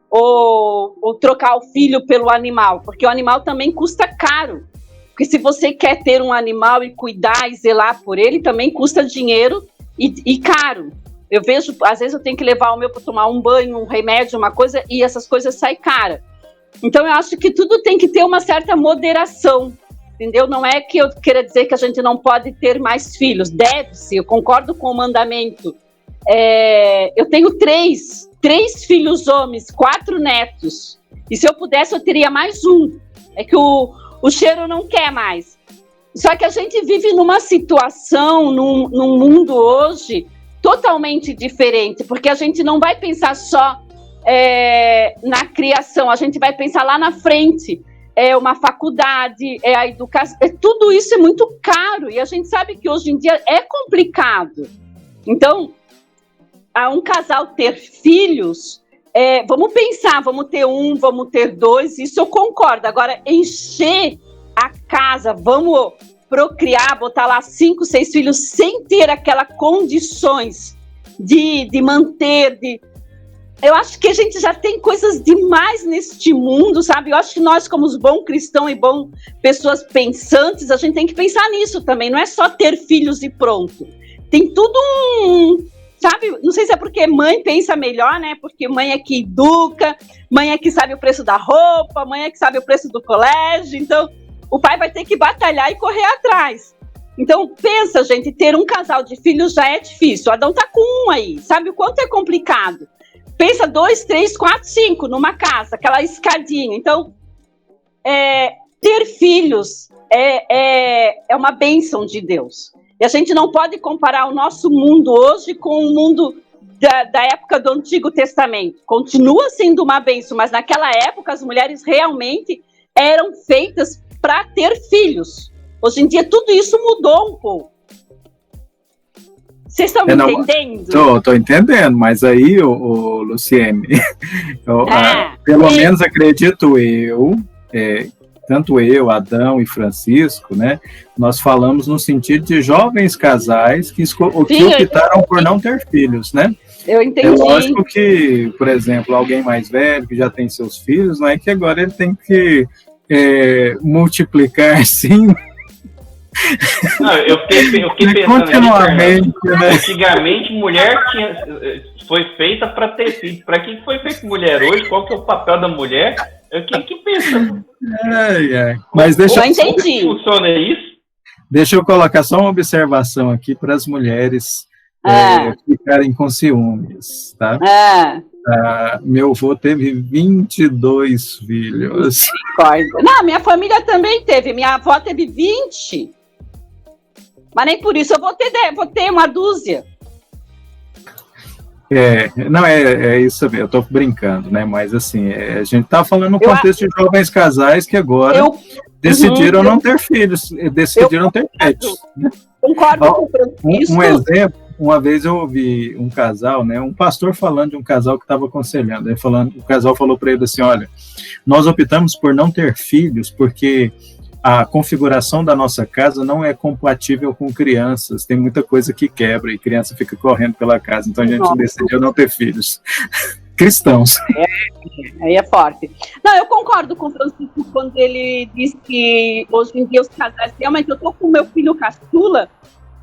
Ou trocar o filho pelo animal, porque o animal também custa caro. Porque se você quer ter um animal e cuidar e zelar por ele, também custa dinheiro e caro. Eu vejo, às vezes eu tenho que levar o meu para tomar um banho, um remédio, uma coisa, e essas coisas saem caras. Então, eu acho que tudo tem que ter uma certa moderação, entendeu? Não é que eu queira dizer que a gente não pode ter mais filhos. Deve-se, eu concordo com o mandamento. Eu tenho 3 filhos homens, 4 netos. E se eu pudesse, eu teria mais um. É que o Cheiro não quer mais. Só que a gente vive numa situação, num mundo hoje, totalmente diferente. Porque a gente não vai pensar só... na criação, a gente vai pensar lá na frente, uma faculdade, a educação, tudo isso é muito caro, e a gente sabe que hoje em dia é complicado. Então, a um casal ter filhos, vamos pensar, vamos ter 1, vamos ter 2, isso eu concordo. Agora, encher a casa, vamos procriar, botar lá 5, 6 filhos, sem ter aquelas condições de manter, Eu acho que a gente já tem coisas demais neste mundo, sabe? Eu acho que nós, como os bons cristãos e bons pessoas pensantes, a gente tem que pensar nisso também. Não é só ter filhos e pronto. Tem tudo sabe? Não sei se é porque mãe pensa melhor, né? Porque mãe é que educa, mãe é que sabe o preço da roupa, mãe é que sabe o preço do colégio. Então, o pai vai ter que batalhar e correr atrás. Então, pensa, gente, ter um casal de filhos já é difícil. O Adão tá com um aí. Sabe o quanto é complicado? Pensa 2, 3, 4, 5 numa casa, aquela escadinha. Então, ter filhos é uma bênção de Deus. E a gente não pode comparar o nosso mundo hoje com o mundo da época do Antigo Testamento. Continua sendo uma bênção, mas naquela época as mulheres realmente eram feitas para ter filhos. Hoje em dia tudo isso mudou um pouco. Vocês estão me entendendo? Estou entendendo, mas aí, Luciene, pelo menos acredito eu, tanto eu, Adão e Francisco, né, nós falamos no sentido de jovens casais que optaram por não ter filhos, né? Eu entendi. É lógico que, por exemplo, alguém mais velho que já tem seus filhos, não é que agora ele tem que multiplicar, sim. Não, eu fiquei pensando continuamente, né? Antigamente mulher foi feita para ter filho. Para que foi feita mulher hoje? Qual que é o papel da mulher? Que pensa? Mas deixa eu entendi. Como funciona isso? Deixa eu colocar só uma observação aqui para as mulheres ficarem com ciúmes, tá? Meu avô teve 22 filhos. Não, minha família também teve. Minha avó teve 20. Mas nem por isso eu vou ter uma dúzia. Não, é isso mesmo, eu tô brincando, né? Mas assim, a gente tá falando no contexto de jovens casais que agora decidiram não ter filhos, decidiram ter pets. Concordo com isso. Um exemplo, uma vez eu ouvi um casal, né? Um pastor falando de um casal que estava aconselhando. O casal falou para ele assim: olha, nós optamos por não ter filhos porque a configuração da nossa casa não é compatível com crianças, tem muita coisa que quebra e criança fica correndo pela casa, então a gente decidiu não ter filhos. Cristãos. Aí é forte. Não, eu concordo com o Francisco quando ele diz que hoje em dia os casais, realmente, eu tô com o meu filho caçula,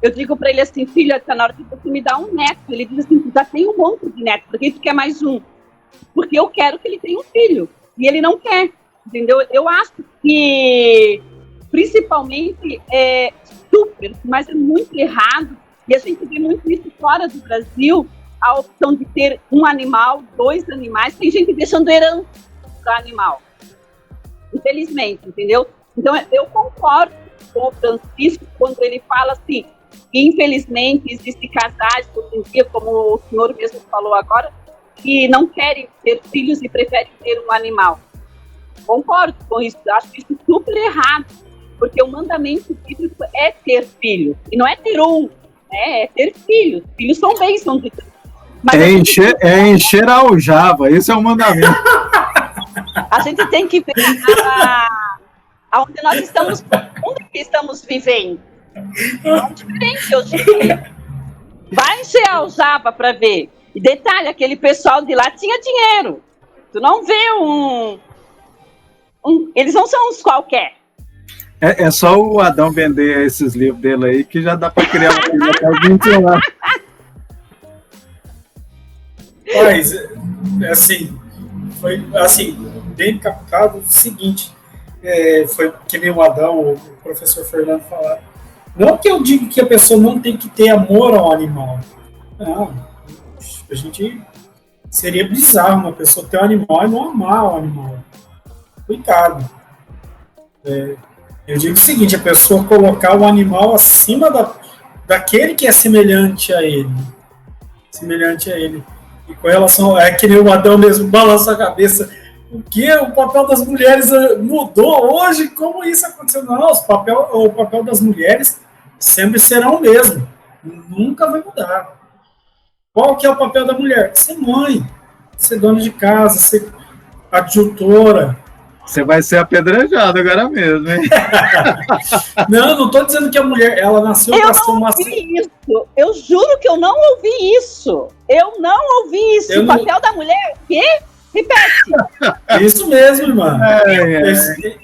eu digo para ele assim: filho, está na hora de você me dar um neto. Ele diz assim: já tem um monte de neto, por que tu quer mais um? Porque eu quero que ele tenha um filho, e ele não quer, entendeu? Eu acho que principalmente super, mas é muito errado, e a gente vê muito isso fora do Brasil, a opção de ter um animal, 2 animais, tem gente deixando herança para animal, infelizmente, entendeu? Então eu concordo com o Francisco quando ele fala assim: infelizmente existem casais hoje em dia, como o senhor mesmo falou agora, que não querem ter filhos e preferem ter um animal. Concordo com isso, acho isso super errado, porque o mandamento bíblico é ter filhos, e não é ter um, é ter filhos. Filhos são bênçãos de Deus. Encher a aljava, esse é o mandamento. A gente tem que ver aonde nós estamos, onde que estamos vivendo. É diferente hoje em dia. Vai encher a aljava para ver. E detalhe, aquele pessoal de lá tinha dinheiro. Tu não vê eles não são uns qualquer. É só o Adão vender esses livros dele aí que já dá para criar um filho até 21 anos. Mas, assim, foi assim, bem captado o seguinte, foi que nem o Adão, o professor Fernando falar. Não que eu diga que a pessoa não tem que ter amor ao animal. Não, a gente seria bizarro uma pessoa ter um animal e não amar o animal. Cuidado. Eu digo o seguinte: a pessoa colocar o animal acima daquele que é semelhante a ele. E com relação que nem o Adão mesmo balança a cabeça. O que? O papel das mulheres mudou hoje? Como isso aconteceu? Não, o papel das mulheres sempre será o mesmo. Nunca vai mudar. Qual que é o papel da mulher? Ser mãe, ser dona de casa, ser adjutora, Você vai ser apedrejado agora mesmo, hein? Não estou dizendo que a mulher, ela nasceu para ser uma... Isso. Eu juro que eu não ouvi isso. Eu não ouvi isso. O papel da mulher é o quê? Repete. Isso mesmo, irmã.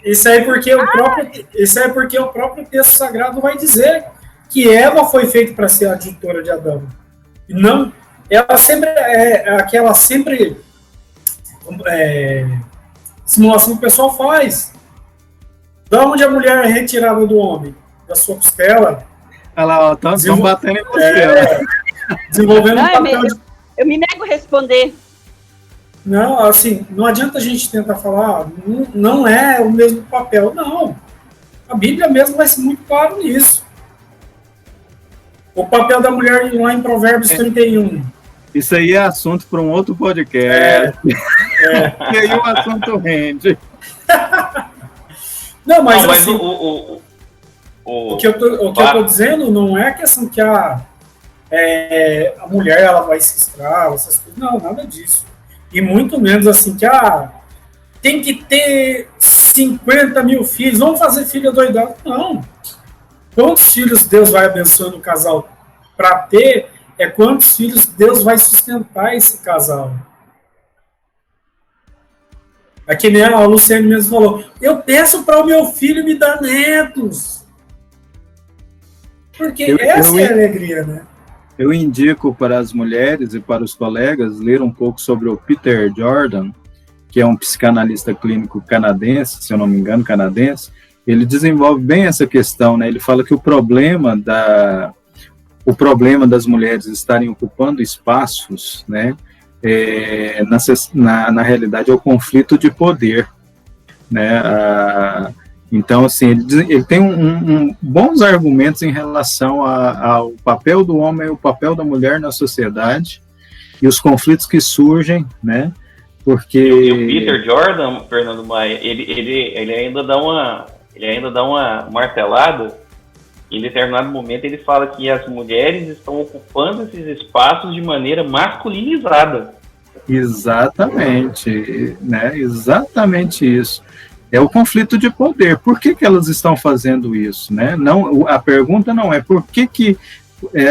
Isso aí porque o próprio texto sagrado vai dizer que Eva foi feita para ser a adjutora de Adão. E não, ela sempre aquela simulação que o pessoal faz. Da onde a mulher é retirada do homem? Da sua costela. Olha lá, estão batendo em você. Desenvolvendo um papel eu me nego a responder. Não, assim, não adianta a gente tentar falar, não é o mesmo papel. Não. A Bíblia mesmo vai ser muito claro nisso. O papel da mulher lá em Provérbios 31. Isso aí é assunto para um outro podcast. E aí o assunto rende. Não, mas assim, o que eu tô dizendo não é a questão que a mulher ela vai se escrava, essas coisas. Não, nada disso. E muito menos assim que tem que ter 50 mil filhos, vamos fazer filho adoidado. Não. Quantos filhos Deus vai abençoando o casal para ter, quantos filhos Deus vai sustentar esse casal. É que nem a Luciane mesmo falou, eu peço para o meu filho me dar netos. Porque essa é a alegria, né? Eu indico para as mulheres e para os colegas ler um pouco sobre o Peter Jordan, que é um psicanalista clínico canadense, se eu não me engano, canadense. Ele desenvolve bem essa questão, né? Ele fala que o problema das mulheres estarem ocupando espaços, né? Na realidade é o conflito de poder, né? Então, assim, ele tem bons argumentos em relação ao papel do homem e o papel da mulher na sociedade e os conflitos que surgem, né? Porque... E o Peter Jordan, Fernando Maia, ele ainda dá uma martelada. Em determinado momento ele fala que as mulheres estão ocupando esses espaços de maneira masculinizada. Exatamente, né? Exatamente isso. É o conflito de poder. Por que elas estão fazendo isso, né? Não, a pergunta não é por que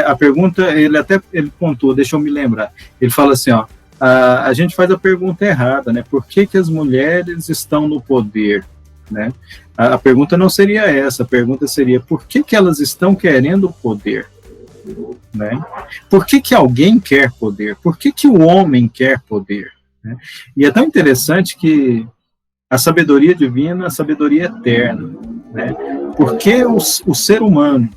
a pergunta, ele pontuou, deixa eu me lembrar. Ele fala assim, ó, a gente faz a pergunta errada, né? Por que as mulheres estão no poder, né? A pergunta não seria essa, a pergunta seria por que elas estão querendo poder, né? Por que alguém quer poder? Por que o homem quer poder, né? E é tão interessante que a sabedoria divina, a sabedoria eterna, né? Porque o ser humano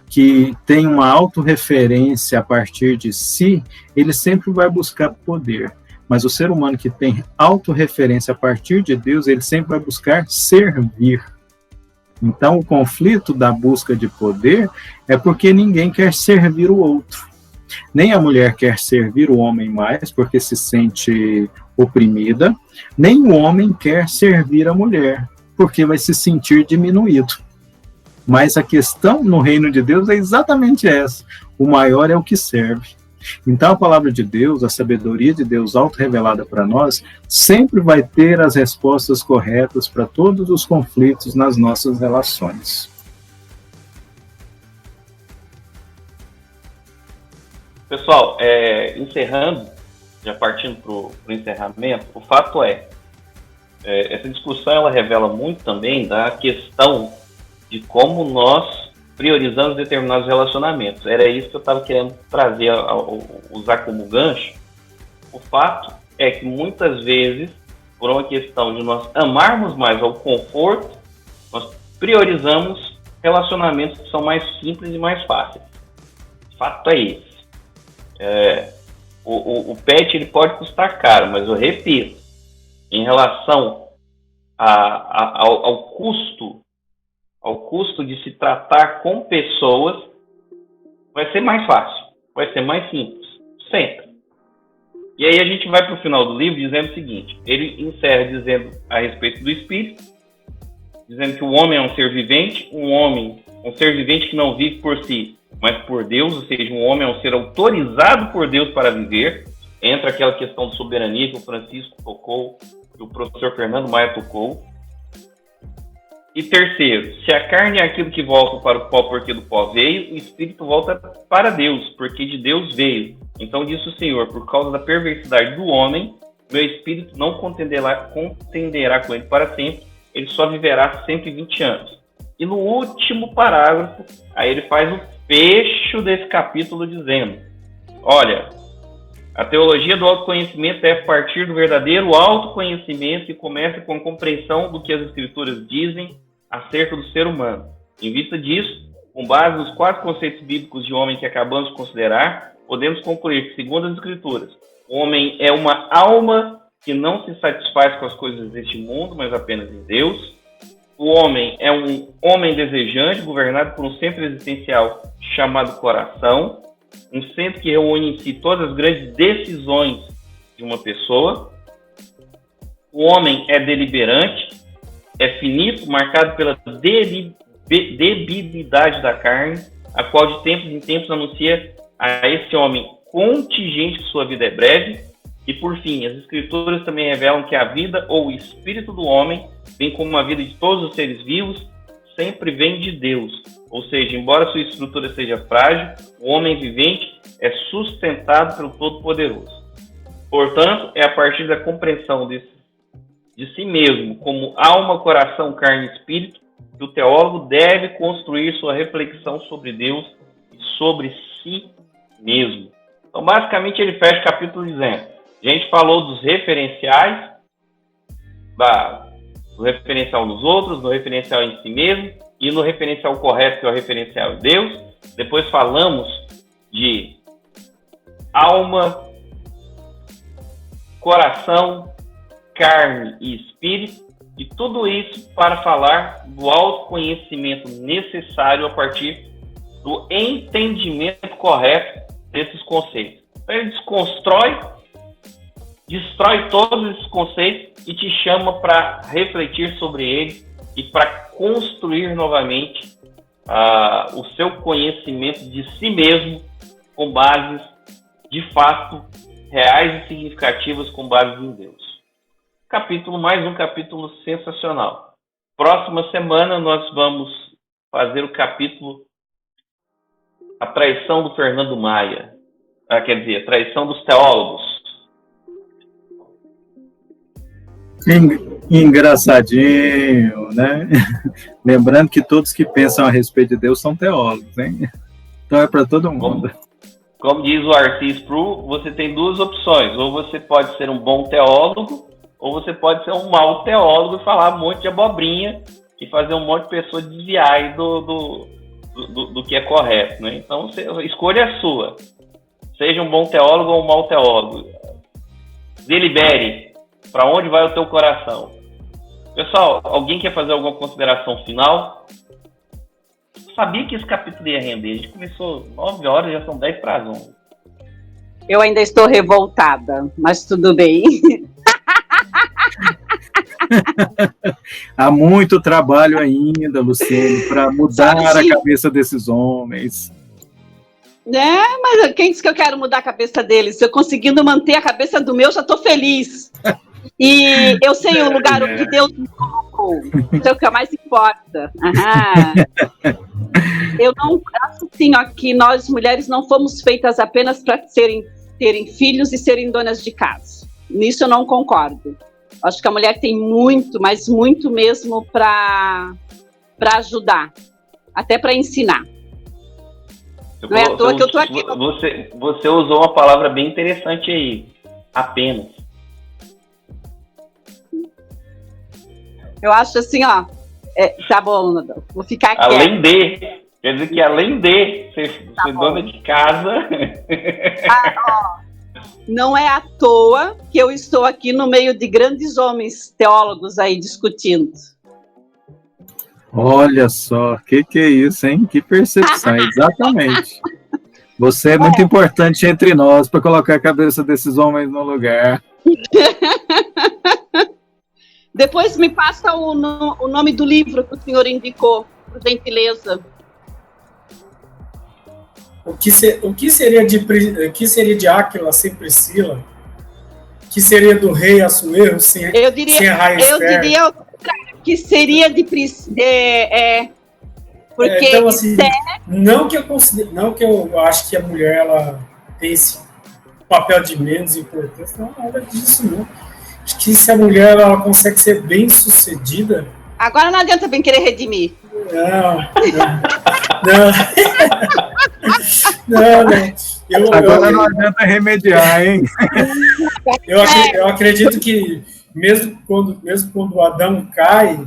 que tem uma autorreferência a partir de si, ele sempre vai buscar poder. Mas o ser humano que tem autorreferência a partir de Deus, ele sempre vai buscar servir. Então, o conflito da busca de poder é porque ninguém quer servir o outro. Nem a mulher quer servir o homem mais, porque se sente oprimida, nem o homem quer servir a mulher, porque vai se sentir diminuído. Mas a questão no reino de Deus é exatamente essa. O maior é o que serve. Então a palavra de Deus, a sabedoria de Deus auto-revelada para nós, sempre vai ter as respostas corretas para todos os conflitos nas nossas relações. Pessoal, encerrando, já partindo para o encerramento, o fato essa discussão ela revela muito também da questão de como nós priorizamos determinados relacionamentos. Era isso que eu estava querendo trazer, usar como gancho. O fato é que muitas vezes, por uma questão de nós amarmos mais ao conforto, nós priorizamos relacionamentos que são mais simples e mais fáceis. O fato é esse. O pet ele pode custar caro, mas eu repito, em relação ao custo de se tratar com pessoas, vai ser mais fácil, vai ser mais simples, sempre. E aí a gente vai para o final do livro dizendo o seguinte, ele encerra dizendo a respeito do espírito, dizendo que o homem é um ser vivente, um ser vivente que não vive por si, mas por Deus, ou seja, um homem é um ser autorizado por Deus para viver, entra aquela questão de soberania que o Francisco tocou, que o professor Fernando Maia tocou. E terceiro, se a carne é aquilo que volta para o pó porque do pó veio, o espírito volta para Deus, porque de Deus veio. Então disse o Senhor, por causa da perversidade do homem, meu espírito não contenderá com ele para sempre, ele só viverá 120 anos. E no último parágrafo, aí ele faz o fecho desse capítulo dizendo, olha, a teologia do autoconhecimento é a partir do verdadeiro autoconhecimento e começa com a compreensão do que as escrituras dizem acerca do ser humano. Em vista disso, com base nos 4 conceitos bíblicos de homem que acabamos de considerar, podemos concluir que, segundo as escrituras, o homem é uma alma que não se satisfaz com as coisas deste mundo, mas apenas em Deus. O homem é um homem desejante, governado por um centro existencial chamado coração, um centro que reúne em si todas as grandes decisões de uma pessoa. O homem é deliberante, é finito, marcado pela debilidade da carne, a qual de tempos em tempos anuncia a esse homem contingente que sua vida é breve. E por fim, as escrituras também revelam que a vida ou o espírito do homem, bem como a vida de todos os seres vivos, sempre vem de Deus. Ou seja, embora sua estrutura seja frágil, o homem vivente é sustentado pelo Todo-Poderoso. Portanto, é a partir da compreensão de si mesmo como alma, coração, carne e espírito que o teólogo deve construir sua reflexão sobre Deus e sobre si mesmo. Então, basicamente, ele fecha o capítulo dizendo, a gente falou dos referenciais, do referencial nos outros, do referencial em si mesmo, e no referencial correto, que é o referencial de Deus. Depois falamos de alma, coração, carne e espírito, e tudo isso para falar do autoconhecimento necessário a partir do entendimento correto desses conceitos. Então ele destrói todos esses conceitos e te chama para refletir sobre eles e para construir novamente o seu conhecimento de si mesmo com bases de fato reais e significativas, com bases em Deus. Mais um capítulo sensacional. Próxima semana nós vamos fazer o capítulo A Traição do Fernando Maia. A Traição dos Teólogos. Engraçadinho, né? Lembrando que todos que pensam a respeito de Deus são teólogos, hein? Então é para todo mundo. Como diz o Arcis Pru, você tem 2 opções. Ou você pode ser um bom teólogo, ou você pode ser um mau teólogo e falar um monte de abobrinha e fazer um monte de pessoas desviar do que é correto, né? Então, a escolha é sua. Seja um bom teólogo ou um mau teólogo. Delibere para onde vai o teu coração. Pessoal, alguém quer fazer alguma consideração final? Eu sabia que esse capítulo ia render. A gente começou 9 horas, já são 10 para as 11. Eu ainda estou revoltada, mas tudo bem. Há muito trabalho ainda, Luciene, para mudar a cabeça desses homens. Mas quem disse que eu quero mudar a cabeça deles? Se eu conseguindo manter a cabeça do meu, já estou feliz. E eu sei o lugar onde Deus me colocou. Isso é o que mais importa. Eu não acho assim, que nós mulheres não fomos feitas apenas para terem filhos e serem donas de casa. Nisso eu não concordo. Acho que a mulher tem muito, mas muito mesmo para ajudar, até para ensinar. Não é à toa que eu estou aqui. Você usou uma palavra bem interessante aí, apenas. Eu acho assim, tá bom, Nadal, vou ficar quieta. Quer dizer que além de ser dona de casa... Não é à toa que eu estou aqui no meio de grandes homens teólogos aí discutindo. Olha só, que é isso, hein? Que percepção, exatamente. Você é muito importante entre nós para colocar a cabeça desses homens no lugar. Depois me passa o nome do livro que o senhor indicou, por gentileza. O que seria de Áquila sem Priscila? que seria do rei Assuero sem Eu diria que seria porque então, assim, não que eu acho que a mulher ela tem esse papel de menos importância, não, nada disso, não. Acho que se a mulher ela consegue ser bem sucedida. Agora não adianta bem querer redimir. Não. Agora não adianta remediar, hein? Eu acredito que mesmo quando Adão cai,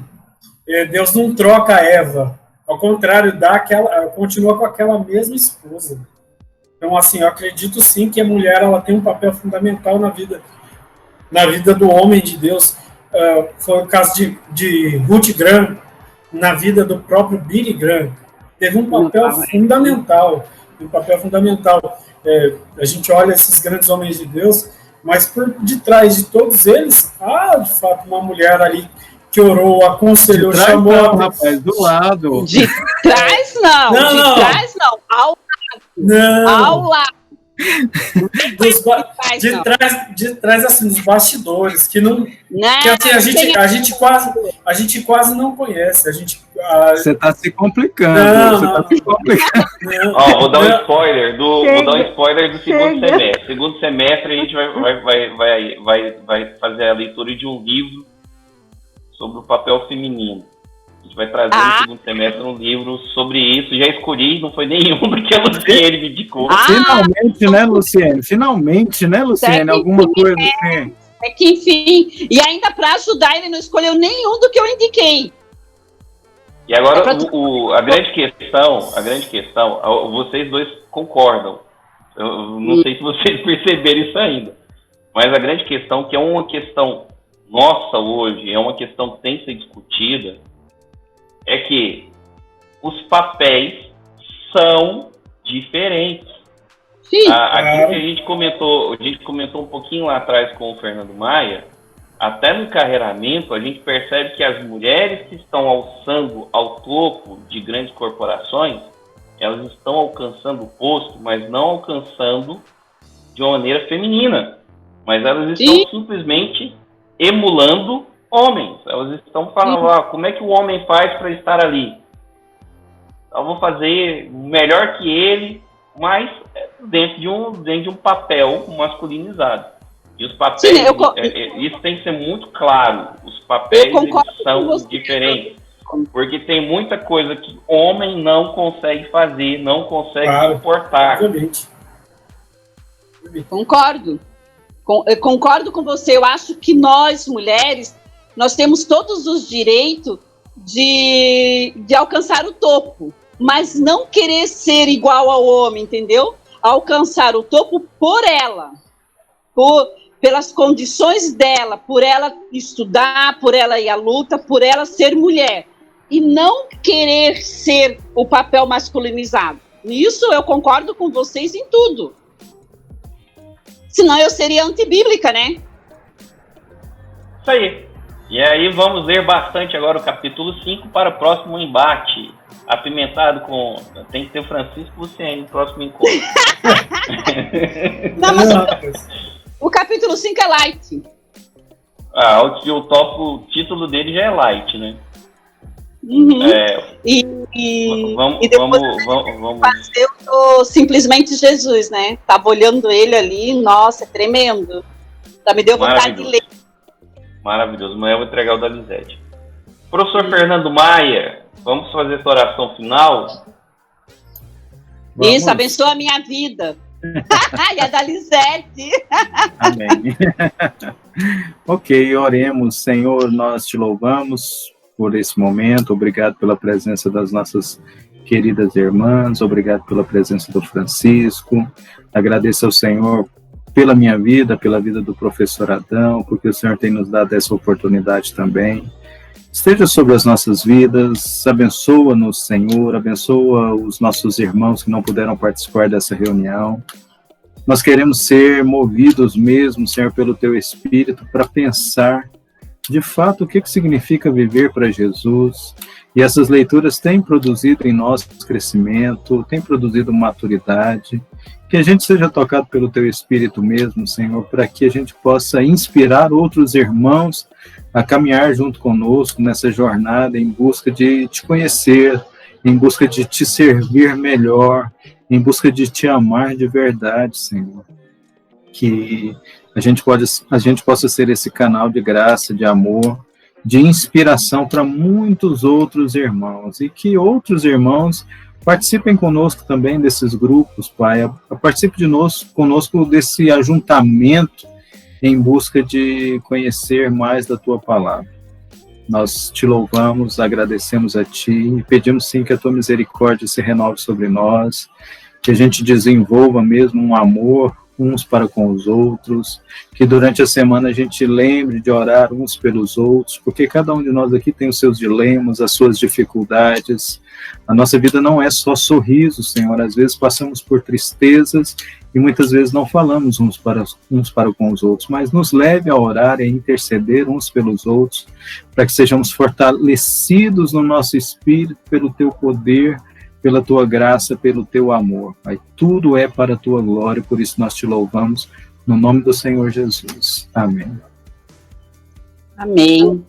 Deus não troca a Eva. Ao contrário, continua com aquela mesma esposa. Então, assim, eu acredito sim que a mulher ela tem um papel fundamental na vida do homem de Deus. Foi o caso de Ruth Graham, na vida do próprio Billy Graham. Teve um papel fundamental. A gente olha esses grandes homens de Deus, mas por detrás de todos eles, de fato, uma mulher ali que orou, aconselhou, chamou... Não, rapaz, do lado. De trás não. Trás não. Ao lado. De trás, assim, dos bastidores, que não... que assim, a gente quase não conhece. Você está se complicando. Vou dar um spoiler do segundo semestre. Segundo semestre a gente vai fazer a leitura de um livro sobre o papel feminino. A gente vai trazer no segundo semestre um livro sobre isso. Já escolhi, não foi nenhum, porque a Luciene me indicou. Finalmente, né, Luciene? Alguma coisa assim. É que, enfim, e ainda para ajudar, ele não escolheu nenhum do que eu indiquei. E agora, a grande questão, vocês dois concordam. Eu não sei se vocês perceberam isso ainda. Mas a grande questão, que é uma questão nossa hoje, é uma questão que tem que ser discutida, é que os papéis são diferentes. Sim. Aquilo que a gente comentou um pouquinho lá atrás com o Fernando Maia, até no encarreiramento a gente percebe que as mulheres que estão alçando ao topo de grandes corporações, elas estão alcançando o posto, mas não alcançando de uma maneira feminina. Mas elas estão simplesmente emulando homens. Elas estão falando, como é que o homem faz para estar ali? Eu vou fazer melhor que ele, mas dentro de um papel masculinizado. E os papéis, isso tem que ser muito claro. Os papéis são diferentes. Porque tem muita coisa que homem não consegue fazer, não consegue suportar. Concordo. Eu concordo com você. Eu acho que nós, mulheres, nós temos todos os direitos de alcançar o topo, mas não querer ser igual ao homem, entendeu? Alcançar o topo por ela, pelas condições dela, por ela estudar, por ela ir à luta, por ela ser mulher, e não querer ser o papel masculinizado. Nisso eu concordo com vocês em tudo. Senão eu seria antibíblica, né? Isso aí. E aí vamos ler bastante agora o capítulo 5 para o próximo embate. Apimentado com... Tem que ter o Francisco Luciene no próximo encontro. Não, mas o capítulo 5 é light. O título dele já é light, né? Uhum. Vamos fazer o Simplesmente Jesus, né? Tava olhando ele ali, nossa, é tremendo. Já me deu vontade de ler. Maravilhoso. Amanhã eu vou entregar o da Lisete. Professor Fernando Maia, vamos fazer essa oração final? Isso, abençoa a minha vida. E a da Lisete. Amém. Ok, oremos. Senhor, nós te louvamos por esse momento. Obrigado pela presença das nossas queridas irmãs. Obrigado pela presença do Francisco. Agradeço ao Senhor pela minha vida, pela vida do professor Adão, porque o Senhor tem nos dado essa oportunidade também. Esteja sobre as nossas vidas, abençoa-nos, Senhor, abençoa os nossos irmãos que não puderam participar dessa reunião. Nós queremos ser movidos mesmo, Senhor, pelo Teu Espírito, para pensar de fato, o que significa viver para Jesus. E essas leituras têm produzido em nós crescimento, têm produzido maturidade. Que a gente seja tocado pelo Teu Espírito mesmo, Senhor, para que a gente possa inspirar outros irmãos a caminhar junto conosco nessa jornada em busca de Te conhecer, em busca de Te servir melhor, em busca de Te amar de verdade, Senhor. Que a gente possa ser esse canal de graça, de amor, de inspiração para muitos outros irmãos, e que outros irmãos participem conosco também desses grupos, Pai, participe conosco desse ajuntamento em busca de conhecer mais da Tua palavra. Nós Te louvamos, agradecemos a Ti, e pedimos sim que a Tua misericórdia se renove sobre nós, que a gente desenvolva mesmo um amor uns para com os outros, que durante a semana a gente lembre de orar uns pelos outros, porque cada um de nós aqui tem os seus dilemas, as suas dificuldades. A nossa vida não é só sorriso, Senhor, às vezes passamos por tristezas e muitas vezes não falamos uns para com os outros, mas nos leve a orar e a interceder uns pelos outros, para que sejamos fortalecidos no nosso espírito pelo Teu poder, pela Tua graça, pelo Teu amor. Pai, tudo é para a Tua glória, por isso nós Te louvamos, no nome do Senhor Jesus. Amém. Amém.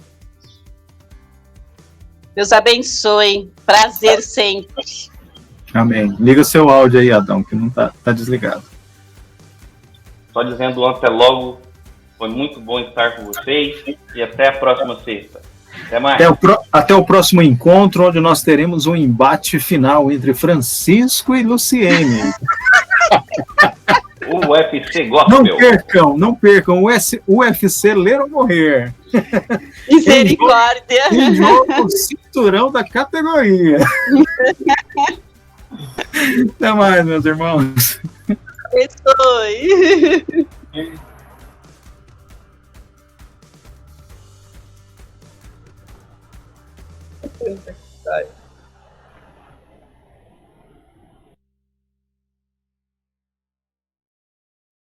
Deus abençoe. Prazer sempre. Amém. Liga seu áudio aí, Adão, que não tá desligado. Só dizendo até logo, foi muito bom estar com vocês e até a próxima sexta. Até mais. Até o próximo encontro, onde nós teremos um embate final entre Francisco e Luciene. O UFC Gospel. Não percam, o UFC Ler ou Morrer. Misericórdia. Em jogo, cinturão da categoria. Até mais, meus irmãos. Abençoe. Sai.